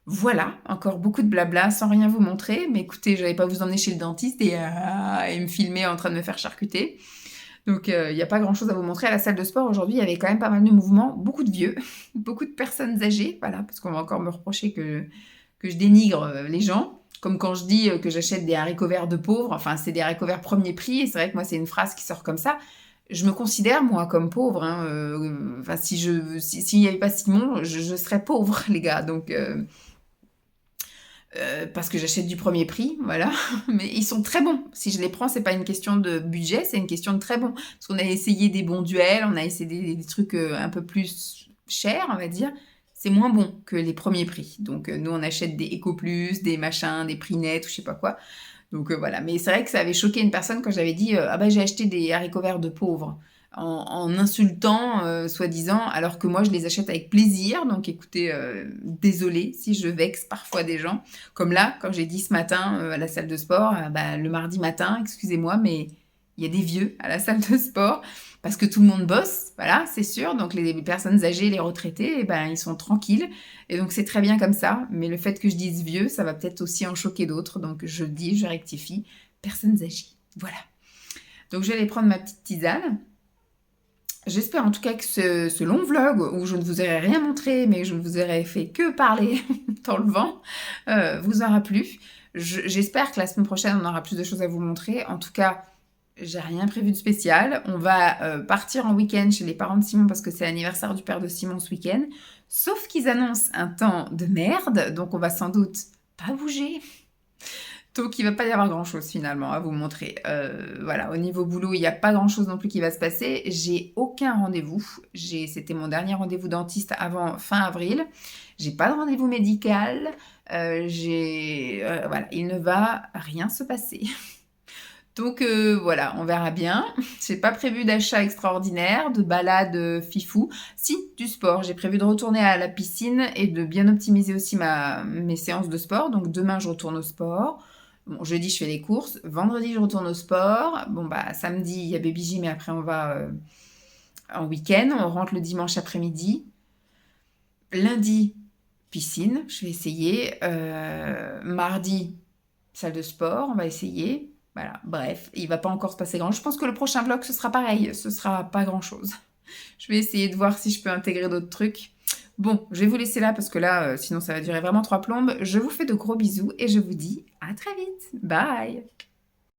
Voilà, encore beaucoup de blabla sans rien vous montrer. Mais écoutez, je n'allais pas vous emmener chez le dentiste et me filmer en train de me faire charcuter. Donc, il n'y a pas grand-chose à vous montrer. À la salle de sport, aujourd'hui, il y avait quand même pas mal de mouvements. Beaucoup de vieux, beaucoup de personnes âgées. Voilà, parce qu'on va encore me reprocher que je dénigre les gens. Comme quand je dis que j'achète des haricots verts de pauvres, enfin c'est des haricots verts premier prix, et c'est vrai que moi c'est une phrase qui sort comme ça. Je me considère moi comme pauvre, hein, s'il n'y avait pas Simon, je serais pauvre les gars, donc parce que j'achète du premier prix, voilà. Mais ils sont très bons. Si je les prends, c'est pas une question de budget, c'est une question de très bon. Parce qu'on a essayé des bons duels, on a essayé des trucs un peu plus chers, on va dire. C'est moins bon que les premiers prix. Donc, nous, on achète des Eco Plus, des machins, des prix nets ou je sais pas quoi. Donc, voilà. Mais c'est vrai que ça avait choqué une personne quand j'avais dit « Ah ben, j'ai acheté des haricots verts de pauvres » en insultant, soi-disant, alors que moi, je les achète avec plaisir. Donc, écoutez, désolée si je vexe parfois des gens. Comme là, quand j'ai dit ce matin à la salle de sport, le mardi matin, excusez-moi, mais il y a des vieux à la salle de sport parce que tout le monde bosse, voilà, c'est sûr. Donc, les personnes âgées, les retraités, ils sont tranquilles. Et donc, c'est très bien comme ça. Mais le fait que je dise vieux, ça va peut-être aussi en choquer d'autres. Donc, je dis, je rectifie, personnes âgées. Voilà. Donc, je vais aller prendre ma petite tisane. J'espère en tout cas que ce long vlog où je ne vous aurai rien montré, mais je ne vous aurai fait que parler dans le vent, vous aura plu. J'espère que la semaine prochaine, on aura plus de choses à vous montrer. En tout cas, j'ai rien prévu de spécial. On va partir en week-end chez les parents de Simon parce que c'est l'anniversaire du père de Simon ce week-end. Sauf qu'ils annoncent un temps de merde, donc on va sans doute pas bouger. Donc, il ne va pas y avoir grand-chose finalement à vous montrer. Voilà, au niveau boulot, il n'y a pas grand-chose non plus qui va se passer. J'ai aucun rendez-vous. C'était mon dernier rendez-vous dentiste avant fin avril. J'ai pas de rendez-vous médical. Voilà, il ne va rien se passer. Donc voilà, on verra bien. J'ai pas prévu d'achat extraordinaire, de balade fifou. Si, du sport. J'ai prévu de retourner à la piscine et de bien optimiser aussi mes séances de sport. Donc demain, je retourne au sport. Bon, jeudi, je fais les courses. Vendredi, je retourne au sport. Bon, samedi, il y a Baby J, mais après, on va en week-end. On rentre le dimanche après-midi. Lundi, piscine, je vais essayer. Mardi, salle de sport, on va essayer. Voilà, bref, il va pas encore se passer grand-chose. Je pense que le prochain vlog, ce sera pareil. Ce sera pas grand-chose. Je vais essayer de voir si je peux intégrer d'autres trucs. Bon, je vais vous laisser là parce que là, sinon ça va durer vraiment 3 plombes. Je vous fais de gros bisous et je vous dis à très vite. Bye!